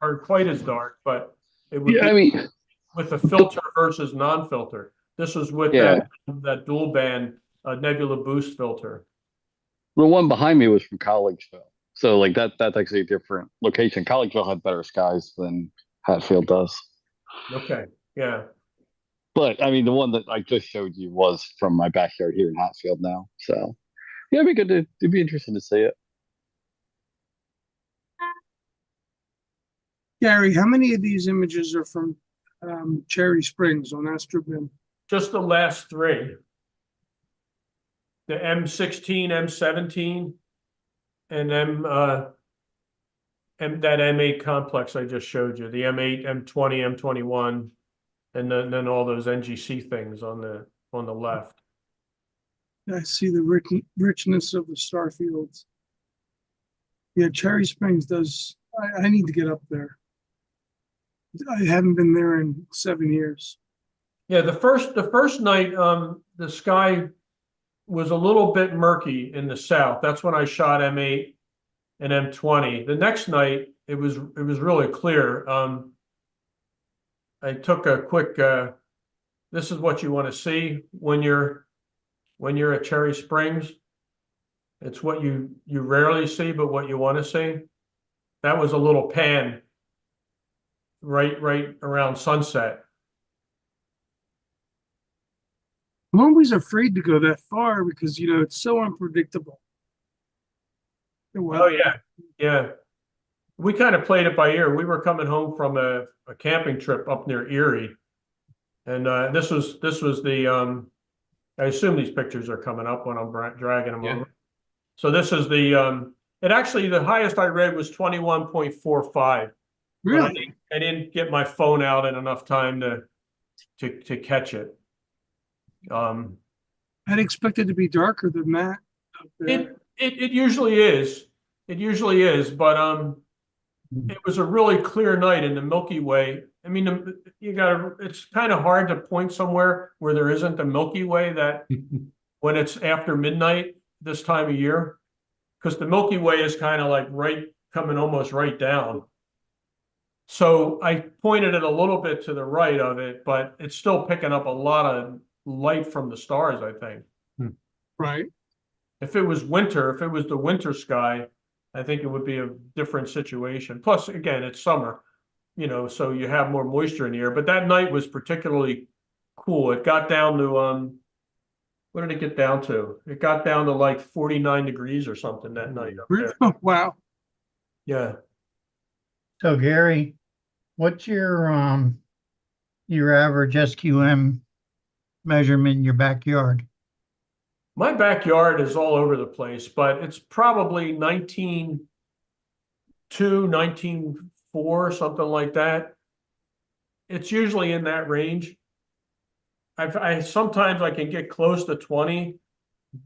aren't quite as dark, but it would Yeah, be I mean, with a filter versus non-filter. This was with yeah, that dual band nebula boost filter. the one behind me was from Collegeville, so like that's actually a different location. Collegeville had better skies than Hatfield does. Okay, yeah. But I mean, the one that I just showed you was from my backyard here in Hatfield now. So yeah, it'd be interesting to see it. Gary, how many of these images are from Cherry Springs on Astropen? Just the last three. The M16, M17, and that M8 complex I just showed you. The M8, M20, M21, and then all those NGC things on the left. I see the richness of the star fields. Yeah, Cherry Springs does. I need to get up there. I haven't been there in 7 years. Yeah, the first night, the sky was a little bit murky in the south. That's when I shot M8 and M20. The next night, it was really clear. I took a quick. This is what you want to see when you're at Cherry Springs. It's what you rarely see, but what you want to see. That was a little pan right around sunset. I'm always afraid to go that far because it's so unpredictable. Oh yeah. We kind of played it by ear. We were coming home from a camping trip up near Erie, and this was the. I assume these pictures are coming up when I'm dragging them over. So this is the. It actually, the highest I read was 21.45. Really? I didn't get my phone out in enough time to catch it. I'd expect it to be darker than that up there. It usually is. It usually is, but it was a really clear night in the Milky Way. I mean, it's kind of hard to point somewhere where there isn't the Milky Way that when it's after midnight this time of year, because the Milky Way is kind of like coming almost right down. So I pointed it a little bit to the right of it, but it's still picking up a lot of light from the stars, I think. Right. If it was winter, if it was the winter sky, I think it would be a different situation. Plus, again, it's summer, so you have more moisture in the air. But that night was particularly cool. It got down to what did it get down to? It got down to like 49 degrees or something that night up there. Wow. Yeah. So Gary, what's your average SQM measurement in your backyard? My backyard is all over the place, but it's probably 19.2, 19.4, something like that. It's usually in that range. I sometimes I can get close to 20,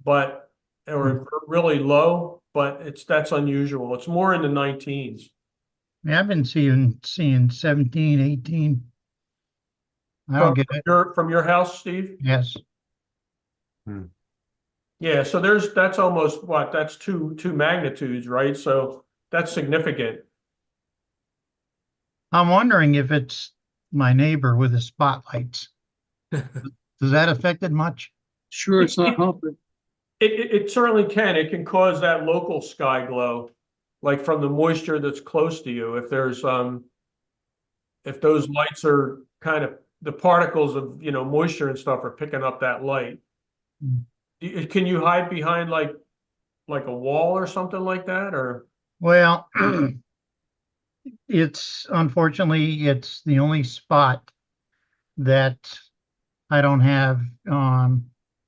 but or really low, but that's unusual. It's more in the 19s. Yeah, I've been seeing 17, 18. I don't From get it. from your house, Steve? Yes. Yeah, so that's almost what? That's two magnitudes, right? So that's significant. I'm wondering if it's my neighbor with his spotlights. Does that affect it much? Sure, it's not helping. It certainly can. It can cause that local sky glow, like from the moisture that's close to you. If those lights are kind of the particles of moisture and stuff are picking up that light. Can you hide behind like a wall or something like that, or? Well, unfortunately it's the only spot that I don't have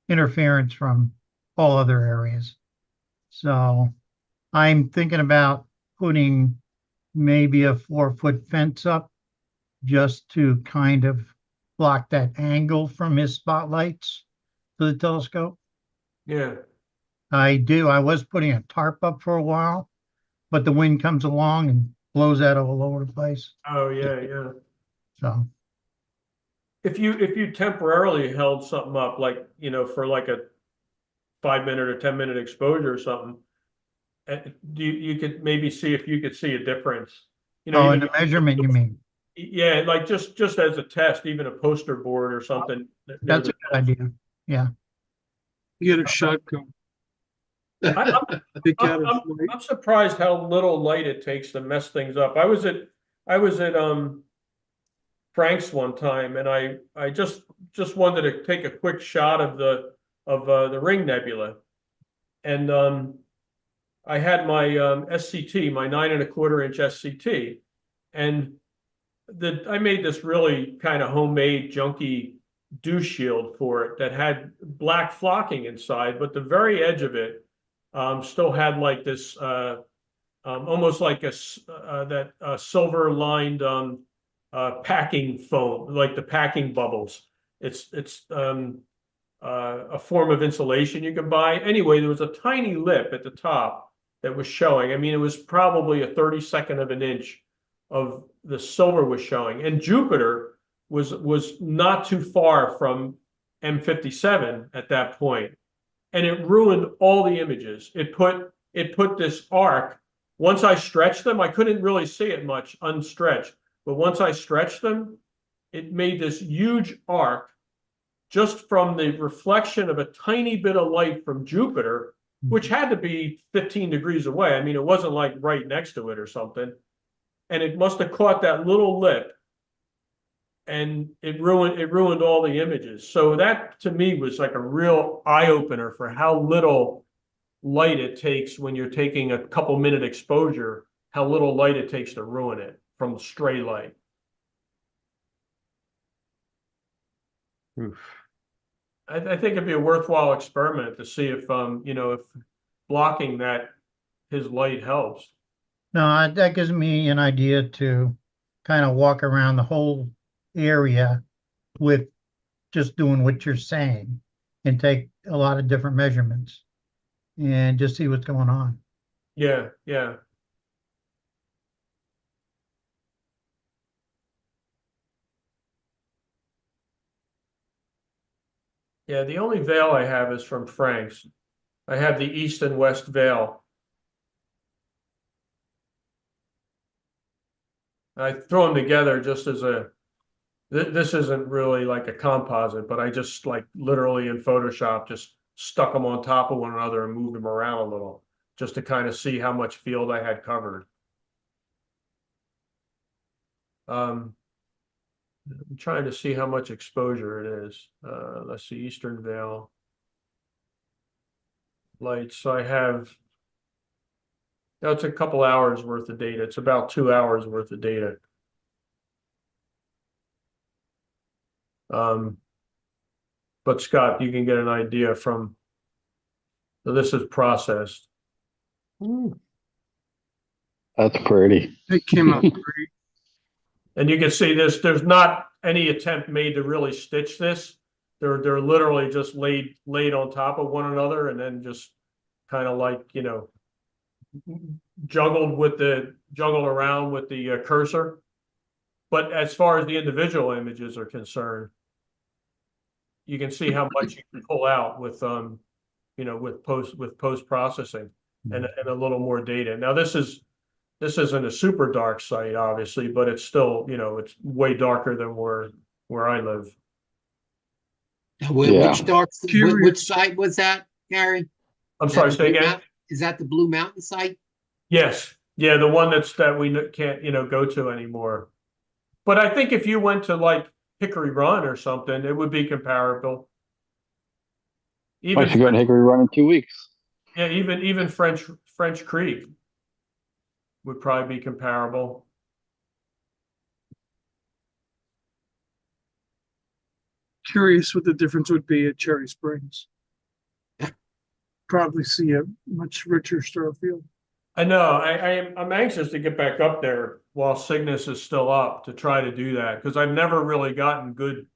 interference from all other areas. So I'm thinking about putting maybe a 4-foot fence up just to kind of block that angle from his spotlights to the telescope. Yeah. I was putting a tarp up for a while, but the wind comes along and blows that all over the place. Oh yeah. So If you temporarily held something up, like for like a 5-minute or 10-minute exposure or something, you could maybe see if you could see a difference. in the measurement, you mean? Yeah, like just as a test, even a poster board or something. That's a good idea. Yeah. You get a shotgun. I, Pick out a I'm, flight. I'm surprised how little light it takes to mess things up. I was at Frank's one time, and I just wanted to take a quick shot of the Ring Nebula, and I had my SCT, my 9¼ inch SCT, and I made this really kind of homemade junky dew shield for it that had black flocking inside, but the very edge of it still had like this almost like that silver lined packing foam, like the packing bubbles. It's a form of insulation you can buy. Anyway, there was a tiny lip at the top that was showing. I mean, it was probably a 32nd of an inch of the silver was showing, and Jupiter was not too far from M57 at that point, and it ruined all the images. It put this arc. Once I stretched them, I couldn't really see it much unstretched, but once I stretched them, it made this huge arc just from the reflection of a tiny bit of light from Jupiter, which had to be 15 degrees away. I mean, it wasn't like right next to it or something. And it must have caught that little lip, and it ruined all the images. So that to me was like a real eye-opener for how little light it takes when you're taking a couple minute exposure, how little light it takes to ruin it from stray light. Oof. I think it'd be a worthwhile experiment to see if if blocking his light helps. No, that gives me an idea to kind of walk around the whole area with just doing what you're saying and take a lot of different measurements and just see what's going on. Yeah. Yeah, the only veil I have is from Frank's. I have the East and West veil. I throw them together just as this isn't really like a composite, but I just like literally in Photoshop just stuck them on top of one another and moved them around a little just to kind of see how much field I had covered. I'm trying to see how much exposure it is. Let's see, Eastern Vale lights. So I have, it's a couple hours worth of data. It's about 2 hours worth of data. But Scott, you can get an idea from, so this is processed. That's pretty. It came out great. And you can see this, there's not any attempt made to really stitch this. They're literally just laid on top of one another and then just kind of like, you know, juggled around with the cursor. But as far as the individual images are concerned, you can see how much you can pull out with you know, with post processing and a little more data. Now this isn't a super dark site, obviously, but it's still, you know, it's way darker than where I live. Yeah. Which site was that, Gary? I'm Is that sorry, the say Blue again? Mountain- Is that the Blue Mountain site? Yes, yeah, the one that we can't, you know, go to anymore. But I think if you went to like Hickory Run or something, it would be comparable. I should go to Hickory Run in 2 weeks. Yeah, even French Creek would probably be comparable. Curious what the difference would be at Cherry Springs. Probably see a much richer star field. I know. I'm anxious to get back up there while Cygnus is still up to try to do that because I've never really gotten good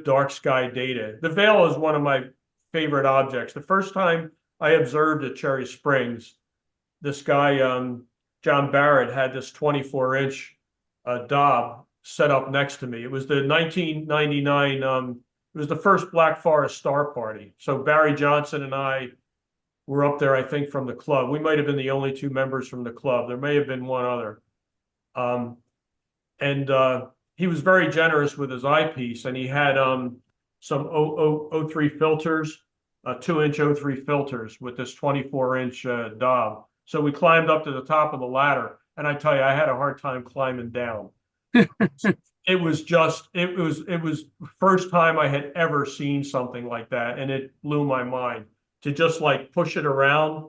dark sky data. The Veil is one of my favorite objects. The first time I observed at Cherry Springs, this guy John Barrett had this 24-inch Dob set up next to me. It was the 1999. It was the first Black Forest Star Party. So Barry Johnson and I were up there, I think, from the club. We might have been the only two members from the club. There may have been one other. He was very generous with his eyepiece, and he had some O3 filters, 2-inch O3 filters with this 24-inch Dob. So we climbed up to the top of the ladder, and I tell you, I had a hard time climbing down. It was first time I had ever seen something like that, and it blew my mind to just like push it around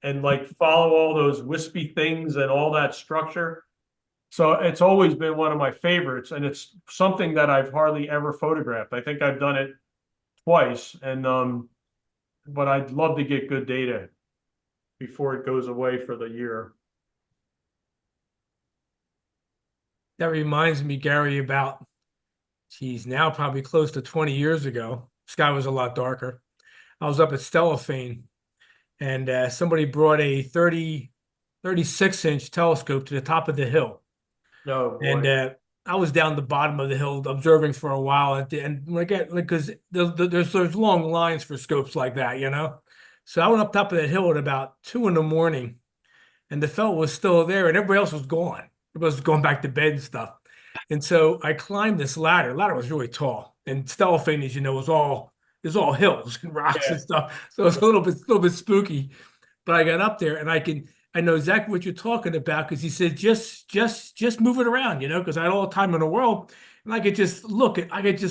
and like follow all those wispy things and all that structure. So it's always been one of my favorites, and it's something that I've hardly ever photographed. I think I've done it twice, and but I'd love to get good data before it goes away for the year. That reminds me, Gary, about, geez, now probably close to 20 years ago. Sky was a lot darker. I was up at Stellafane, and somebody brought a 36-inch telescope to the top of the hill. No, boy. And I was down the bottom of the hill observing for a while, and because there's long lines for scopes like that, you know. So I went up top of that hill at about 2 in the morning, and the fellow was still there, and everybody else was gone. Everybody was going back to bed and stuff. And so I climbed this ladder. The ladder was really tall, and Stellafane, as you know, was all hills and rocks and stuff. So it's a little bit spooky. But I got up there, and I know exactly what you're talking about because he said just move it around, you know, because I had all the time in the world, and I could just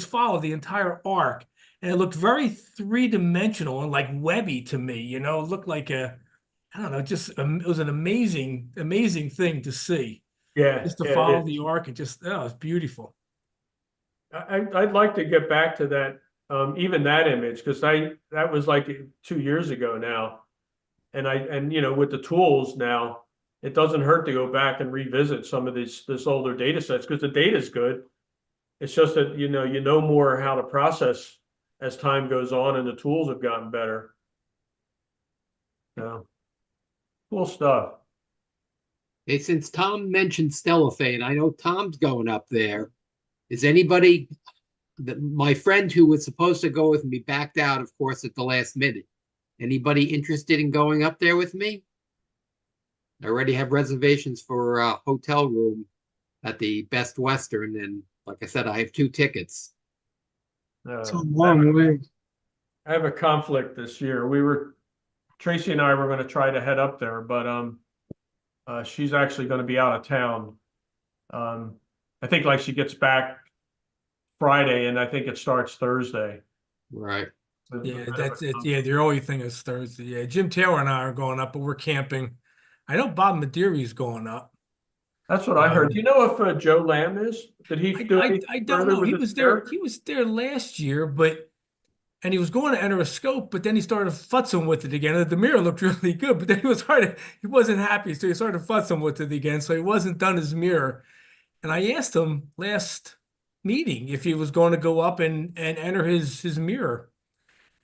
follow the entire arc, and it looked very three-dimensional and like webby to me, you know. It looked like I don't know, it was an amazing thing to see. Yeah, Just to follow the arc and it's beautiful. I'd like to get back to that, even that image, because that was like 2 years ago now. And you know, with the tools now, it doesn't hurt to go back and revisit some of this older data sets because the data is good. It's just that you know more how to process as time goes on and the tools have gotten better. Yeah. Cool stuff. Hey, since Tom mentioned Stellafane, I know Tom's going up there. Is anybody, my friend who was supposed to go with me backed out, of course, at the last minute. Anybody interested in going up there with me? I already have reservations for a hotel room at the Best Western, and like I said, I have 2 tickets. It's a long way. I have a conflict this year. Tracy and I were gonna try to head up there, but she's actually gonna be out of town. I think like she gets back Friday and I think it starts Thursday. Right. So it's a Yeah, bit of that's a it. Yeah, the only thing is Thursday. Yeah, Jim Taylor and I are going up, but we're camping. I know Bob Maderi's going up. That's what I heard. Do you know if Joe Lamb is? Did he do I anything don't further know. with He his was there. mirror? He was there last year, and he was going to enter a scope, but then he started futzing with it again. The mirror looked really good, but then he wasn't happy, so he started futzing with it again. So he wasn't done his mirror. And I asked him last meeting if he was going to go up and enter his mirror.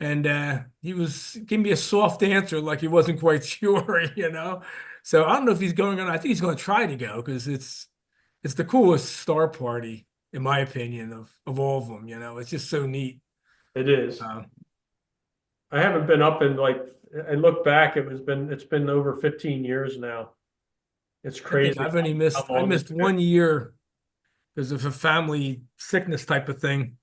And he was giving me a soft answer, like he wasn't quite sure, you know. So I don't know if he's going on. I think he's going to try to go because it's the coolest star party, in my opinion, of all of them. You know, it's just so neat. It is. Um, I haven't been up in like, I look back, it's been over 15 years now. It's I crazy. think I've only how I long missed it's been. 1 year because of a family sickness type of thing.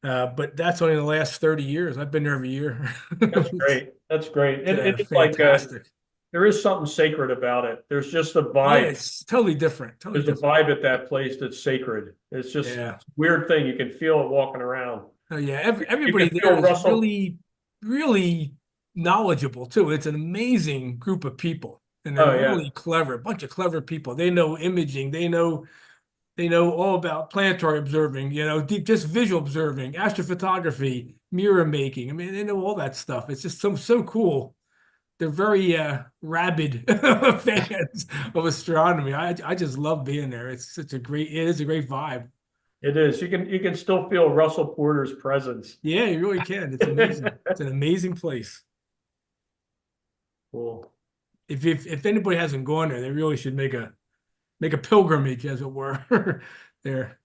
But that's only the last 30 years. I've been there every year. That's great. That's great. It's like, fantastic. there is something sacred about it. There's just a Yeah, vibe. it's totally different. Totally There's a different. vibe at that place that's sacred. It's just Yeah. a weird thing. You can feel it walking around. Oh yeah, You everybody can there feel is Russell. really, really knowledgeable too. It's an amazing group of people, and they're Oh, yeah. really clever. A bunch of clever people. They know imaging. They know all about planetary observing. You know, just visual observing, astrophotography, mirror making. I mean, they know all that stuff. It's just so cool. They're very rabid fans of astronomy. I just love being there. It is a great vibe. It is. You can still feel Russell Porter's presence. Yeah, you really can. It's amazing. It's an amazing place. Cool. If anybody hasn't gone there, they really should make a pilgrimage, as it were. There.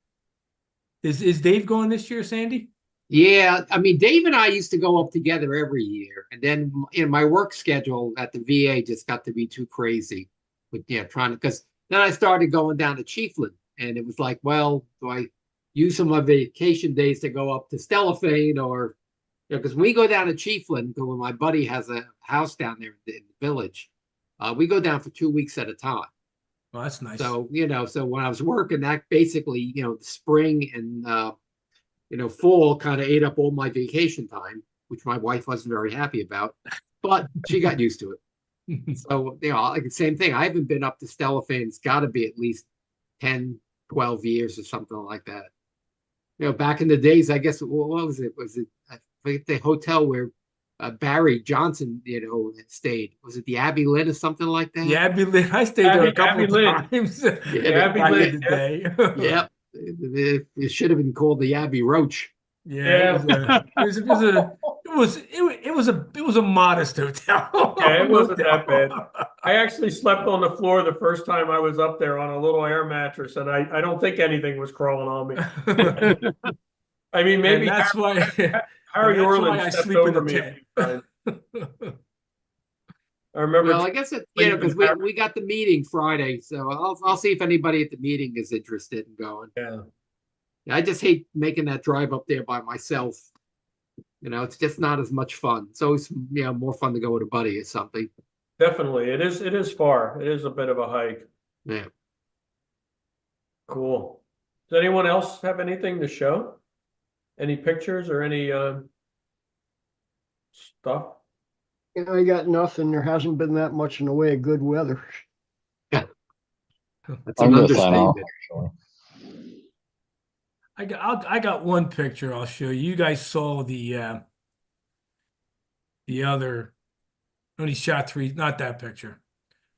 Is Dave going this year, Sandy? Yeah, I mean, Dave and I used to go up together every year, and then my work schedule at the VA just got to be too crazy with trying to, because then I started going down to Chiefland, and it was like, well, do I use some of my vacation days to go up to Stellafane, or because when we go down to Chiefland, when my buddy has a house down there in the village, we go down for 2 weeks at a time. Oh, that's nice. So so when I was working, that basically the spring and fall kind of ate up all my vacation time, which my wife wasn't very happy about, but she got used to it. So, like the same thing. I haven't been up to Stellafane. It's got to be at least 10, 12 years or something like that. Back in the days, I guess, what was it? Was it, I forget the hotel where Barry Johnson, stayed. Was it the Abbey Lynn or something like that? The Abbey Lynn. I stayed there a couple Abbey of Lynn. times. Yeah, Abbey back Lynn, in the day. Yep. It should have been called the Abbey Roach. Yeah, it was a modest hotel. Yeah, it wasn't Motel. that bad. I actually slept on the floor the first time I was up there on a little air mattress, and I don't think anything was crawling on me. I mean, maybe And that's why Harry and that's why Orland I stepped sleep in over a me a tent. few times. I remember. Well, I guess because we got the meeting Friday, so I'll see if anybody at the meeting is interested in going. Yeah. I just hate making that drive up there by myself. It's just not as much fun. It's always more fun to go with a buddy or something. Definitely, it is. It is far. It is a bit of a hike. Yeah. Cool. Does anyone else have anything to show? Any pictures or any stuff? I got nothing. There hasn't been that much in the way of good weather. That's I'm an gonna sign off. understatement. I got one picture I'll show you. You guys saw the other only shot 3, not that picture.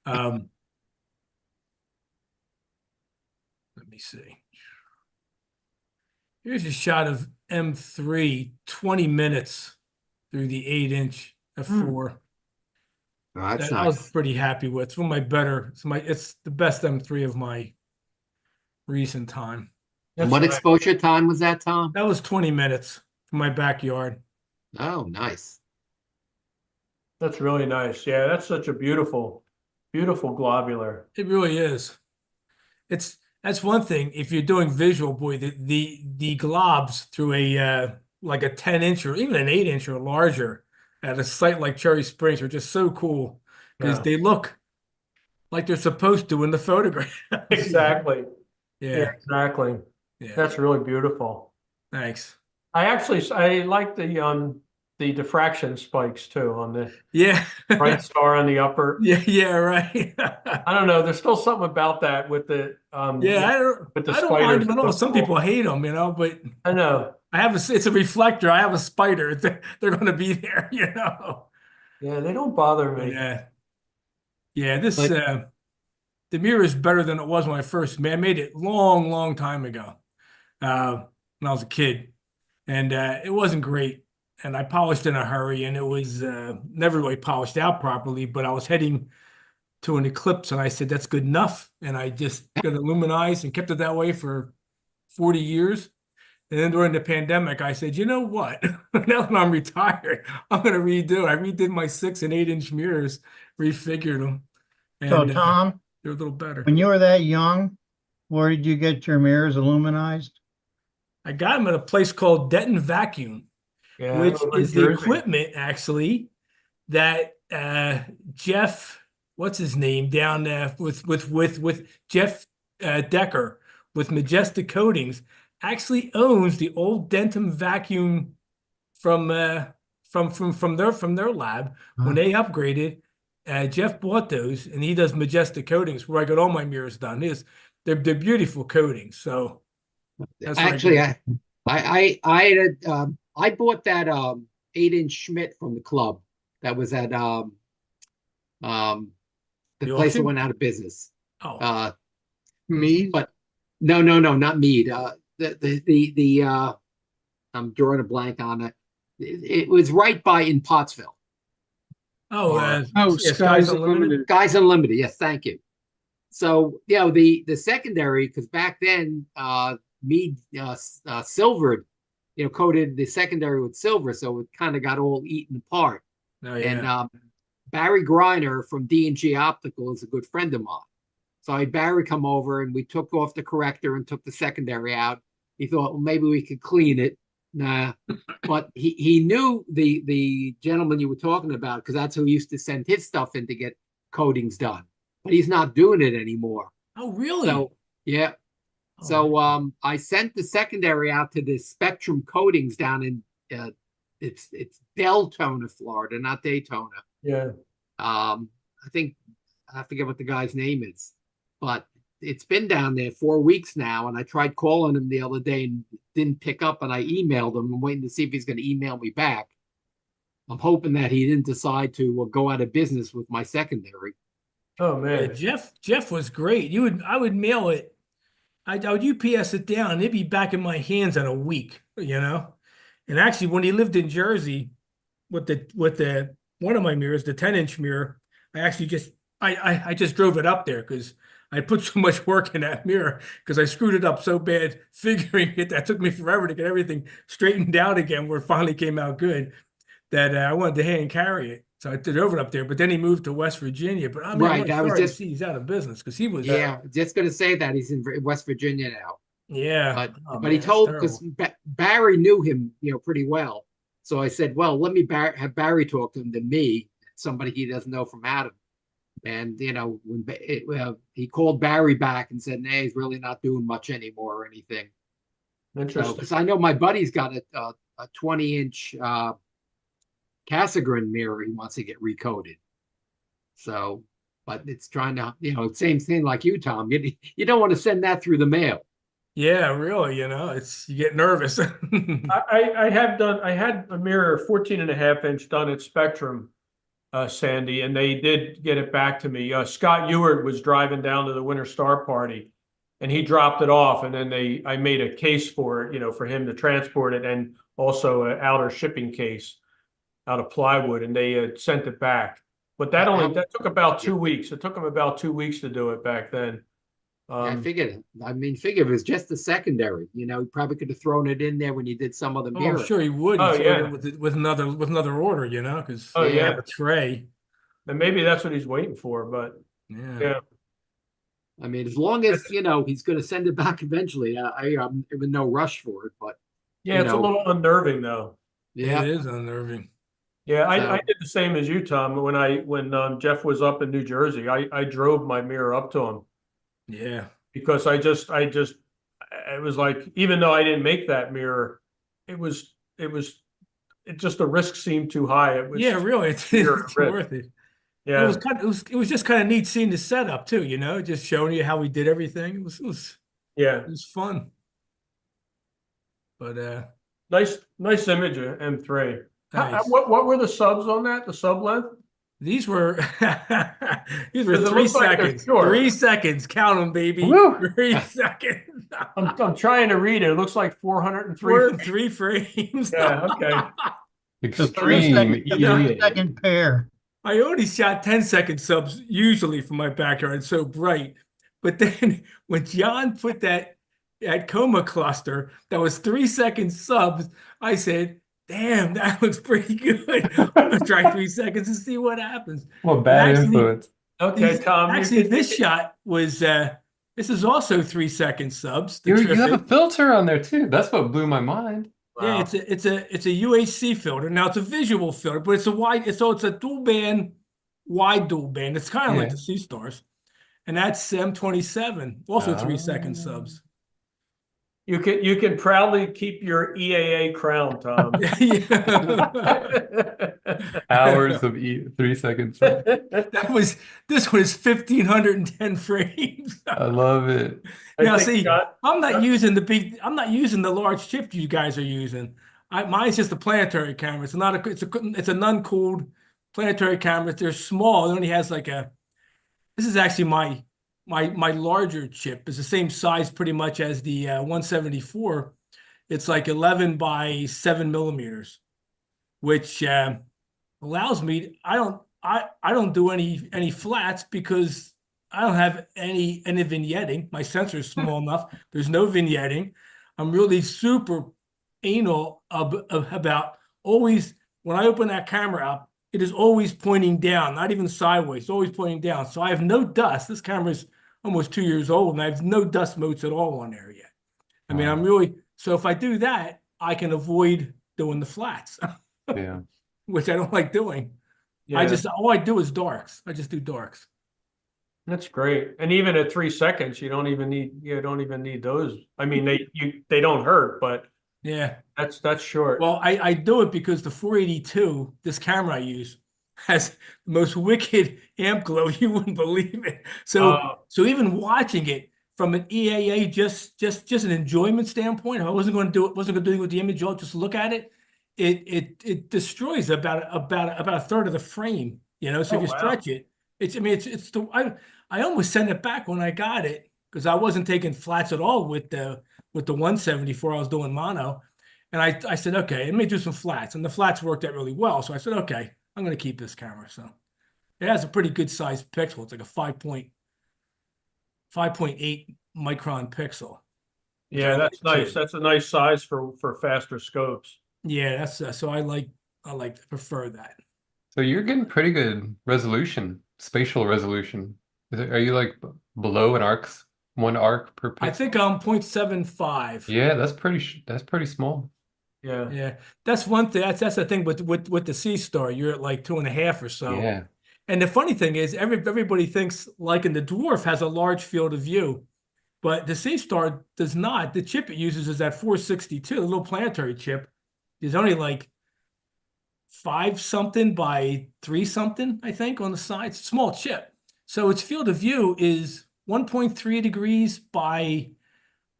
Let me see. Here's a shot of M3, 20 minutes through the 8-inch f4. Oh, that's That I was nice. pretty happy with. It's one of my better. It's the best M3 of my recent time. And what exposure time was that, Tom? That was 20 minutes from my backyard. Oh, nice. That's really nice. Yeah, that's such a beautiful, beautiful globular. It really is. It's That's one thing. If you're doing visual, boy, the globs through a like a 10-inch or even an 8-inch or larger at a site like Cherry Springs are just so cool because Yeah. they look like they're supposed to in the photograph. Exactly. Yeah, Yeah, exactly. yeah. That's really beautiful. Thanks. I like the diffraction spikes too on the Yeah. bright star on the upper. Yeah, yeah, right. I don't know. There's still something about that with the Yeah, with the I don't mind spiders. them It at all. looks Some cool. people hate them, you know, but I know. I have it's a reflector. I have a spider. They're going to be there, you know. Yeah, they don't bother But me. yeah, this But the mirror is better than it was when I first made. I made it long, long time ago, when I was a kid, and it wasn't great. And I polished in a hurry, and it was never really polished out properly. But I was heading to an eclipse, and I said that's good enough, and I just got it luminized and kept it that way for 40 years. And then during the pandemic, I said, you know what? Now that I'm retired, I'm going to redo. I redid my 6 and 8-inch mirrors, refigured them, So and Tom, they're a little better. when you were that young, where did you get your mirrors illuminized? I got them at a place called Denton Vacuum, yeah, which over in is the Jersey. equipment actually that Jeff, what's his name, down there with Jeff Decker with Majestic Coatings, actually owns the old Denton Vacuum from their lab when they upgraded. Jeff bought those, and he does Majestic Coatings, where I got all my mirrors done. They're beautiful coatings, so that's where I get Actually, it. I bought that 8-inch Schmidt from the club that was at um the The place that auction. went out of business. Oh, Uh, Me, but no, not Mead. The I'm drawing a blank on it. It was right by in Pottsville. oh, Or oh, yeah, Skies Unlimited. Guys Unlimited. Yes, thank you. So, the secondary, because back then, Mead silvered, coated the secondary with silver, so it kind of got all eaten apart. Oh, And yeah. Barry Griner from D&G Optical is a good friend of mine. So I had Barry come over and we took off the corrector and took the secondary out. He thought, well, maybe we could clean it. Nah. But he knew the gentleman you were talking about, because that's who used to send his stuff in to get coatings done. But he's not doing it anymore. Oh, really? So yeah. Oh, So man. I sent the secondary out to the Spectrum Coatings down in it's Deltona, Florida, not Daytona. Yeah. I think I forget what the guy's name is, but it's been down there 4 weeks now. And I tried calling him the other day and didn't pick up. And I emailed him. I'm waiting to see if he's going to email me back. I'm hoping that he didn't decide to go out of business with my secondary. Oh Yeah, man. Jeff was great. I would mail it. I would UPS it down, and it'd be back in my hands in a week, you know. And actually, when he lived in Jersey with the one of my mirrors, the 10-inch mirror, I actually I just drove it up there because I put so much work in that mirror because I screwed it up so bad figuring it. That took me forever to get everything straightened out again, where it finally came out good. That I wanted to hand carry it. So I drove it up there, but then he moved to West Virginia. But I mean, I'm Right. really I was sorry to just, see he's out of business because he was, yeah, just going to say that he's in West Virginia now. yeah. But Oh but he man, that's told, because terrible. Barry knew him, pretty well. So I said, well, let me have Barry talk to him than me, somebody he doesn't know from Adam. And when he called Barry back and said, "Hey, he's really not doing much anymore or anything." So Interesting. because I know my buddy's got a 20-inch Cassegrain mirror he wants to get recoated. So, but it's trying to, same thing like you, Tom. You don't want to send that through the mail. Yeah, really, you get nervous. I had a mirror 14 and a half inch done at Spectrum, Sandy, and they did get it back to me. Scott Ewart was driving down to the Winter Star Party, and he dropped it off, and then I made a case for it, for him to transport it, and also an outer shipping case out of plywood, and they sent it back. But that took about 2 weeks. It took them about 2 weeks to do it back then. I figured. I mean, figure if it was just a secondary, he probably could have thrown it in there when you did some of the Oh, I'm mirror. sure he would. Oh, He threw it yeah. in with another order, because Oh, they yeah. have a tray. And maybe that's what he's waiting for, but Yeah. yeah. I mean, as long as, he's going to send it back eventually, I'm in no rush for it, but, Yeah, it's a little unnerving though. yeah. It is unnerving. Yeah, I So- did the same as you, Tom. When Jeff was up in New Jersey, I drove my mirror up to him Yeah. because it was like, even though I didn't make that mirror, it just the risk seemed too high. It was Yeah, really, it's mirror risk. worth it. It Yeah, was it was just kind of neat seeing the setup too, just showing you how we did everything. yeah. It was fun. But Nice image of M3. nice. What were the subs on that? The sub length? These were these were Because it 3 looks like they're seconds. short. 3 seconds. Count them, baby. Woo! 3 seconds. I'm trying to read it. It looks like 403. 403 frames. Yeah, okay. Extreme You know, EA. Second pair. I only shot 10-second subs usually from my backyard. It's so bright. But then when John put that coma cluster that was 3-second subs, I said, damn, that looks pretty good. I'm gonna try 3 seconds and see what happens. What bad actually- influence. Okay, Tom. Actually, this shot was this is also 3-second subs. The You have a Triffitt. filter on there too. That's what blew my mind. Yeah, Wow. it's a UHC filter. Now it's a visual filter, but it's a dual band, wide dual band. It's kind of like Yeah. the C stars, and that's M27, also 3-second Ah. subs. You can proudly keep your EAA crown, Tom. Hours of 3 seconds. This one is 1,510 frames. I love it. Now, think see, Scott- I'm not using the large chip you guys are using. Mine's just a planetary camera. It's a non-cooled planetary camera. They're small. It only has this is actually my larger chip. It's the same size pretty much as the 174. It's like 11 by 7 millimeters, which allows me. I don't do any flats because I don't have any vignetting. My sensor is small enough. There's no vignetting. I'm really super anal about always when I open that camera up, it is always pointing down, not even sideways, always pointing down. So I have no dust. This camera is almost 2 years old, and I have no dust motes at all on there yet. I mean, so if I do that, I can avoid doing the flats, Yeah. which I don't like doing. Yeah, All I do is darks. I just do darks. that's great. And even at 3 seconds, you don't even need those. I mean, they don't hurt, but Yeah. that's short. Well, I do it because the 482, this camera I use, has the most wicked amp glow. You wouldn't believe it. So even watching it from an EAA, just an enjoyment standpoint, if I wasn't going to do it with the image, I'll just look at it. It destroys about a third of the frame. So if you stretch it, I almost sent it back when I got it because I wasn't taking flats at all with the 174. I was doing mono. And I said, okay, let me do some flats. And the flats worked out really well. So I said, okay, I'm going to keep this camera. So it has a pretty good sized pixel. It's like a 5.8 micron pixel. Yeah, that's nice. That's a nice size for faster scopes. Yeah, that's so I prefer that. So you're getting pretty good resolution, spatial resolution. Are you like below one arc per pixel? I think I'm 0.75. Yeah, that's pretty small. Yeah. Yeah, that's one thing. That's the thing with the C Star. You're at like 2.5 or so. Yeah. And the funny thing is, everybody thinks like in the Dwarf has a large field of view, but the C Star does not. The chip it uses is that 462, the little planetary chip. Is only like 5 something by 3 something, I think, on the side. It's a small chip, so its field of view is 1.3 degrees by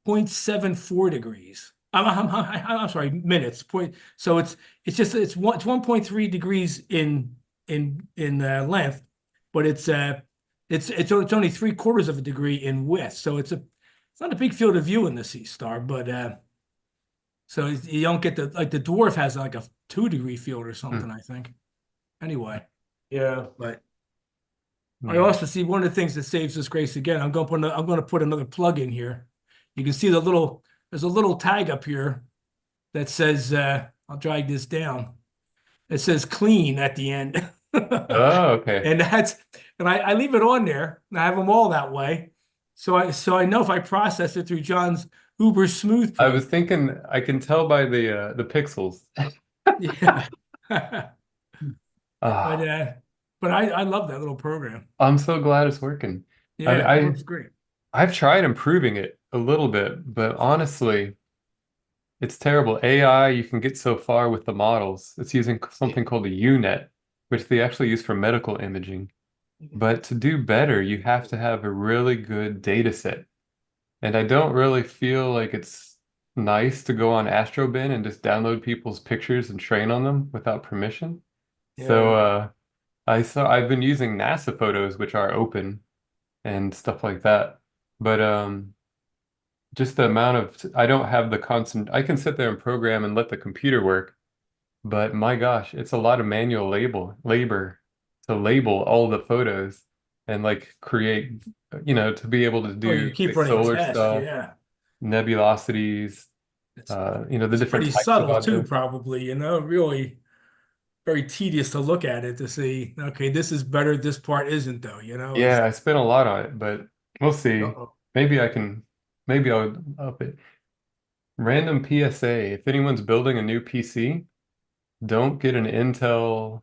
0.74 degrees. I'm sorry, minutes. So it's 1.3 degrees in length, but it's only 3/4 of a degree in width. So it's not a big field of view in the C Star, but so you don't get the Dwarf has like a 2-degree field or something, I think. Anyway, Yeah. but I also see one of the things that saves this grace again. I'm going to put another plug in here. You can see there's a little tag up here that says, I'll drag this down. It says clean at the end. Oh, okay. And I leave it on there. And I have them all that way. So I know if I process it through John's Uber Smooth I was program. thinking I can tell by the pixels. Yeah. Ah, But I love that little program. I'm so glad it's working. I, Yeah, it I works great. I've tried improving it a little bit, but honestly, it's terrible. AI, you can get so far with the models. It's using something called a UNet, which they actually use for medical imaging. But to do better, you have to have a really good data set. And I don't really feel like it's nice to go on Astrobin and just download people's pictures and train on them without permission. So Yeah. I've been using NASA photos, which are open and stuff like that. But just the amount of I don't have the constant I can sit there and program and let the computer work, but my gosh, it's a lot of manual labor to label all the photos and like create, to be able to Oh, do you keep say, running solar tests. stuff, Yeah. nebulosities, It's the it's different pretty types of subtle too, objects. probably, really very tedious to look at it to see, okay, this is better, this part isn't though, it's Yeah, I spent a lot on it, but we'll see. uh-oh. Maybe I can, maybe I'll up it. Random PSA, if anyone's building a new PC, don't get an Intel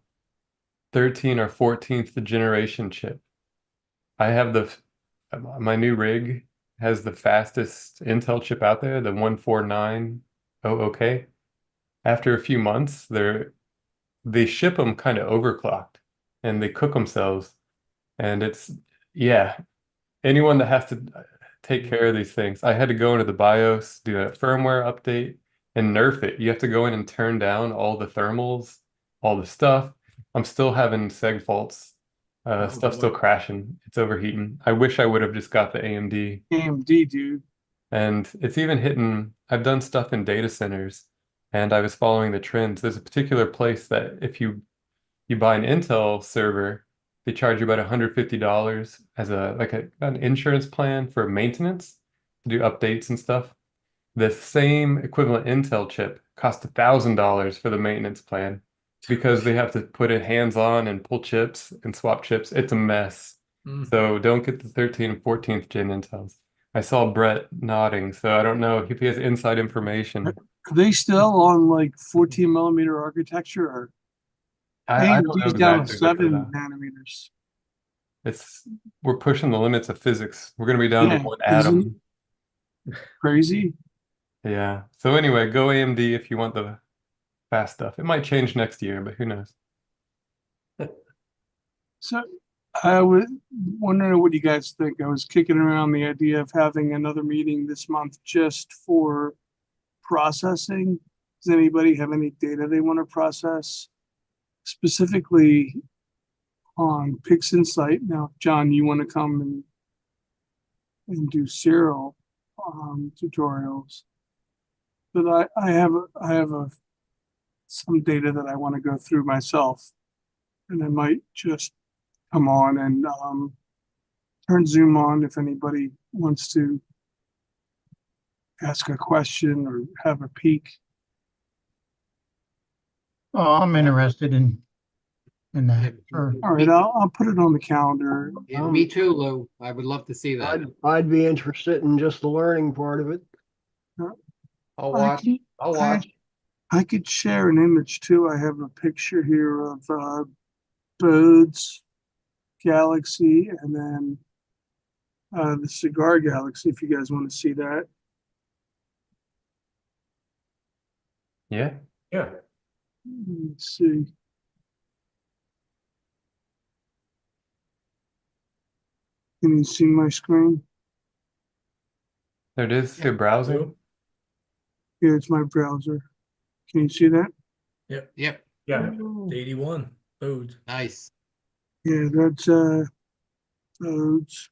13 or 14th generation chip. I have my new rig has the fastest Intel chip out there, the 14900K. After a few months, they ship them kind of overclocked and they cook themselves. And yeah, anyone that has to take care of these things. I had to go into the BIOS, do a firmware update, and nerf it. You have to go in and turn down all the thermals, all the stuff. I'm still having seg faults. Oh Stuff's still boy. crashing. It's overheating. I wish I would have just got the AMD. AMD, dude. And it's even hitting, I've done stuff in data centers and I was following the trends. There's a particular place that if you buy an Intel server, they charge you about $150 as an insurance plan for maintenance to do updates and stuff. The same equivalent Intel chip costs $1,000 for the maintenance plan because they have to put it hands-on and pull chips and swap chips. It's a mess. Mm. So don't get the 13 and 14th gen Intels. I saw Brett nodding, so I don't know if he has inside information. Are they still on like 14 millimeter architecture, or I don't know AMD's down to exactly what they're 7 nanometers? we're pushing the limits of physics. We're going to be down to Yeah, one isn't atom. crazy? Yeah. So anyway, go AMD if you want the fast stuff. It might change next year, but who knows? So I was wondering what you guys think. I was kicking around the idea of having another meeting this month just for processing. Does anybody have any data they want to process specifically on Pix Insight? Now, John, you want to come and do serial tutorials, but I have some data that I want to go through myself, and I might just come on and turn Zoom on if anybody wants to ask a question or have a peek. Oh, I'm interested in that. Sure. All right, I'll put it on the calendar. Yeah, me too, Lou. I would love to see that. I'd be interested in just the learning part of it. I'll I watch. can- I'll watch. I could share an image too. I have a picture here of Bode's Galaxy and then the Cigar Galaxy, if you guys want to see that. Yeah. Yeah. Let's see. Can you see my screen? There it is. Your browsing. Yeah, it's my browser. Can you see that? Yep. Yep, Yeah. 81 loads. nice. Yeah, that's Bode's.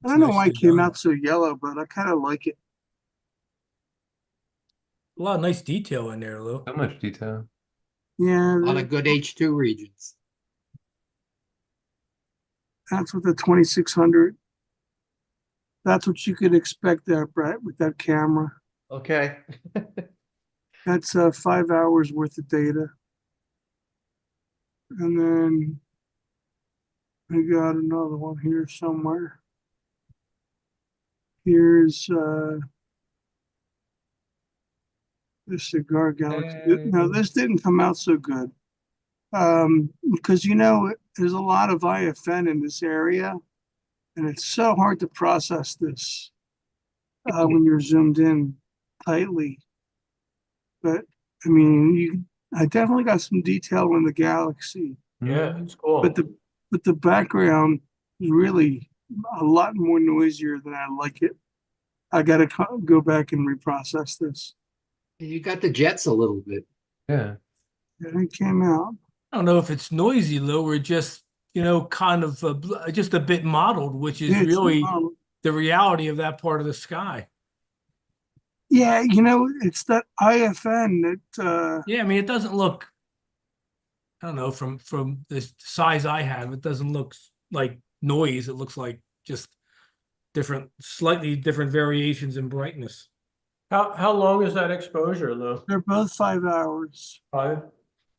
I don't know why it Nicely came done. out so yellow, but I kind of like it. A lot of nice detail in there, Lou. So much detail. Yeah, A lot of good H2 regions. that's what the 2600. That's what you could expect there, Brett, with that camera. Okay. That's 5 hours worth of data. And then I got another one here somewhere. Here's the cigar galaxy. No, this didn't come out so good. Because there's a lot of IFN in this area, and it's so hard to process this when you're zoomed in tightly. But I mean, I definitely got some detail in the galaxy, Yeah, it's cool. but the background is really a lot more noisier than I like it. I got to go back and reprocess this. You got the jets a little bit. Yeah. And it came out. I don't know if it's noisy though, or just, kind of just a bit modeled, which is It's really the reality of that part of the sky. Yeah, it's that IFN that Yeah, I mean, it doesn't look, I don't know, from the size I have, it doesn't look like noise. It looks like just slightly different variations in brightness. How long is that exposure though? they're both 5 hours. 5?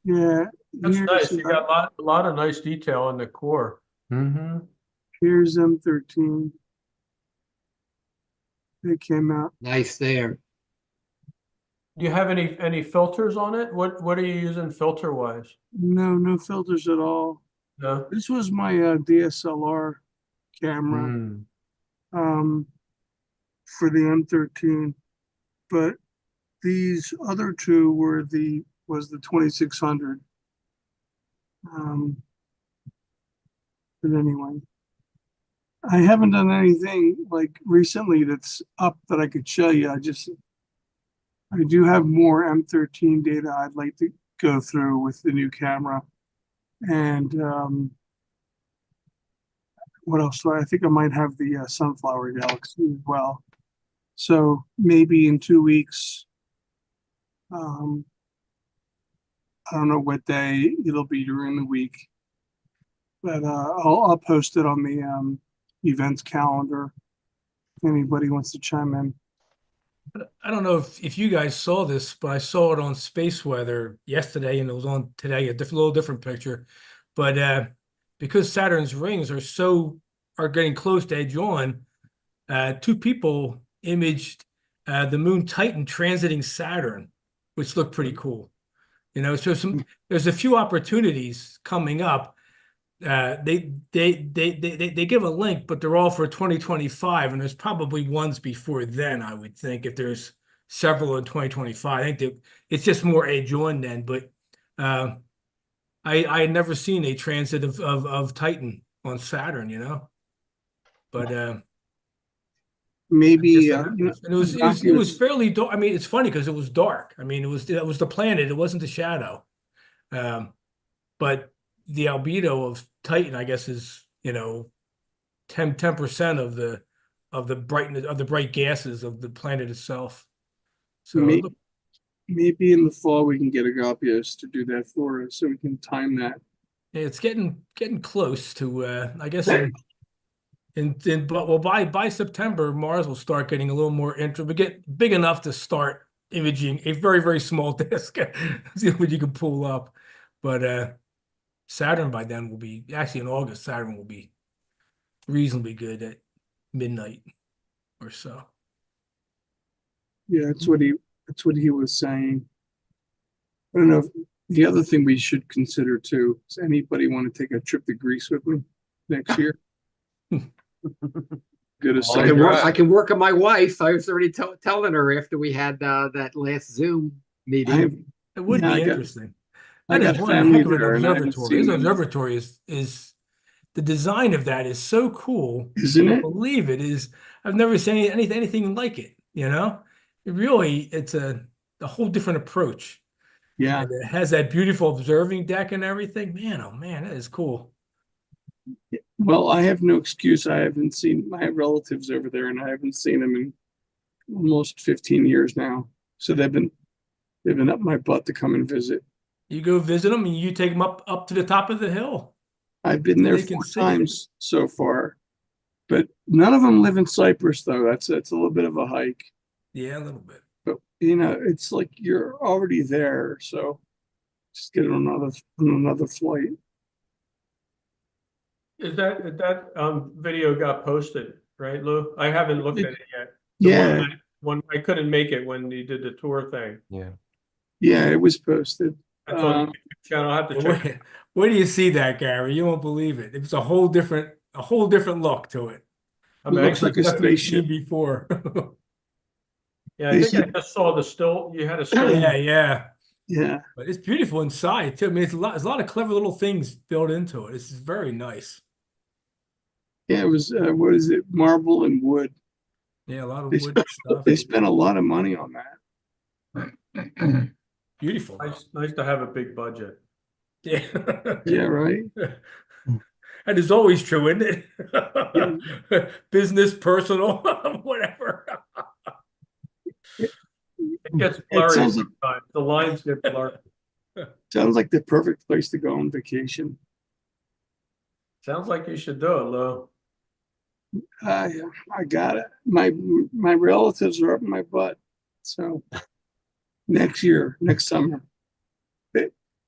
Yeah, That's nice. You got a lot of nice detail in the core. Mm-hmm. here's M13. They came out. Nice there. Do you have any filters on it? What are you using filter wise? No filters at all. No. This was my DSLR camera for the M13, but these other two was the 2600. But anyway, I haven't done anything like recently that's up that I could show you. I do have more M13 data I'd like to go through with the new camera. And what else do I think I might have the Sunflower Galaxy as well. So maybe in 2 weeks, I don't know what day it'll be during the week, but I'll post it on the events calendar if anybody wants to chime in. I don't know if you guys saw this, but I saw it on Space Weather yesterday, and it was on today, a little different picture. But because Saturn's rings are getting close to edge on, 2 people imaged the moon Titan transiting Saturn, which looked pretty cool. So there's a few opportunities coming up. They give a link, but they're all for 2025, and there's probably ones before then, I would think, if there's several in 2025. I think it's just more edge on then, but I had never seen a transit of Titan on Saturn, but Maybe and it was fairly dark. I mean, it's funny because it was dark. I mean, it was the planet, it wasn't the shadow. But the albedo of Titan, I guess, is 10% of the brightness of the bright gases of the planet itself. So maybe in the fall we can get Agapios to do that for us, so we can time that. it's getting close to I guess but by September, Mars will start getting a little more we get big enough to start imaging a very, very small disk. See what you can pull up. But Saturn by then will be actually in August. Saturn will be reasonably good at midnight or so. Yeah, that's what he was saying. I don't know if the other thing we should consider too, does anybody want to take a trip to Greece with me next year? Good as I can work on my wife. I was already telling her after we had that last Zoom meeting. It would be interesting. I got one family heck of an there, and I haven't observatory. seen This them. observatory is the design of that is so cool. Isn't I it? can't believe it is. I've never seen anything like it. It's a whole different approach. Yeah. And it has that beautiful observing deck and everything. Man, oh man, that is cool. Well, I have no excuse. I haven't seen my relatives over there, and I haven't seen them in almost 15 years now. So they've been up my butt to come and visit. You go visit them, and you take them up to the top of the hill. I've been there 4 times so far, but none of them live in Cyprus, though. That's a little bit of a hike. Yeah, a little bit. But it's like you're already there, so just get on another flight. That video got posted, right, Lou? I haven't looked at it yet. Yeah, One I couldn't make it when you did the tour thing. Yeah. yeah, it was posted. That's on the YouTube channel. I'll have to check it. Where do you see that, Gary? You won't believe it. It's a whole different look to it. I It mean, looks like a Nothing you've spaceship. seen before. yeah, I think I just saw the still. You had a still. Yeah. Yeah, But it's beautiful inside too. I mean, there's a lot of clever little things built into it. It's very nice. yeah, it was, what is it? Marble and wood. Yeah, a lot of They wood stuff. They spent a lot of money on that. Beautiful. Nice to have a big budget. Yeah. Yeah, right. And it's always true, isn't it? Business, personal, whatever. It gets It blurry sounds like, sometimes. The lines get blurry. sounds like the perfect place to go on vacation. Sounds like you should do it, Lou. I got it. My relatives are up my butt. So next summer.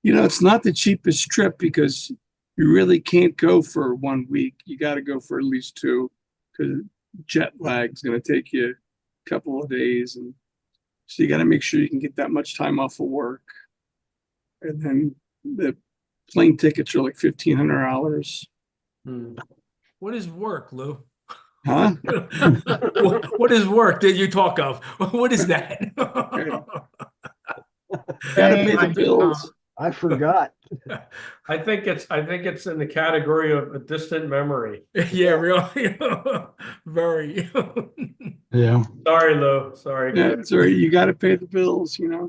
It's not the cheapest trip because you really can't go for 1 week. You got to go for at least 2 because jet lag is going to take you a couple of days, and so you got to make sure you can get that much time off of work. And then the plane tickets are like $1,500. What is work, Lou? Huh? What is work that you talk of? What is that? Gotta pay the bills. I forgot. I think it's in the category of a distant memory. Yeah, really. Very. Yeah. Sorry, Lou. Sorry. Yeah, sorry, you got to pay the bills, Yeah.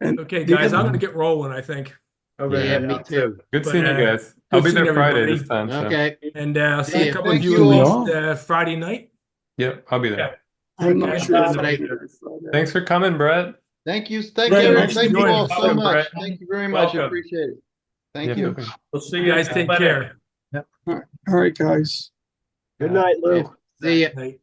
And Okay, the guys, I'm other- gonna get rolling, I think. Okay. Yeah, me too. Good But, seeing you guys. I'll be seeing there Friday everybody. this time. So. Okay. And I'll see a Yeah, couple of thank you you at all. least Friday night. Yep, I'll be there. I'm not Okay. sure. if But I'll I- be there Friday. Thanks for coming, Brett. Thank you. Brett, Eric. thanks Thank for you joining all us. so Welcome, much. Brett. Thank you very much. I Welcome. appreciate it. Thank Yeah, you. perfect. We'll see You you guys take care. All right, guys. Good night, Lou. See ya. Night.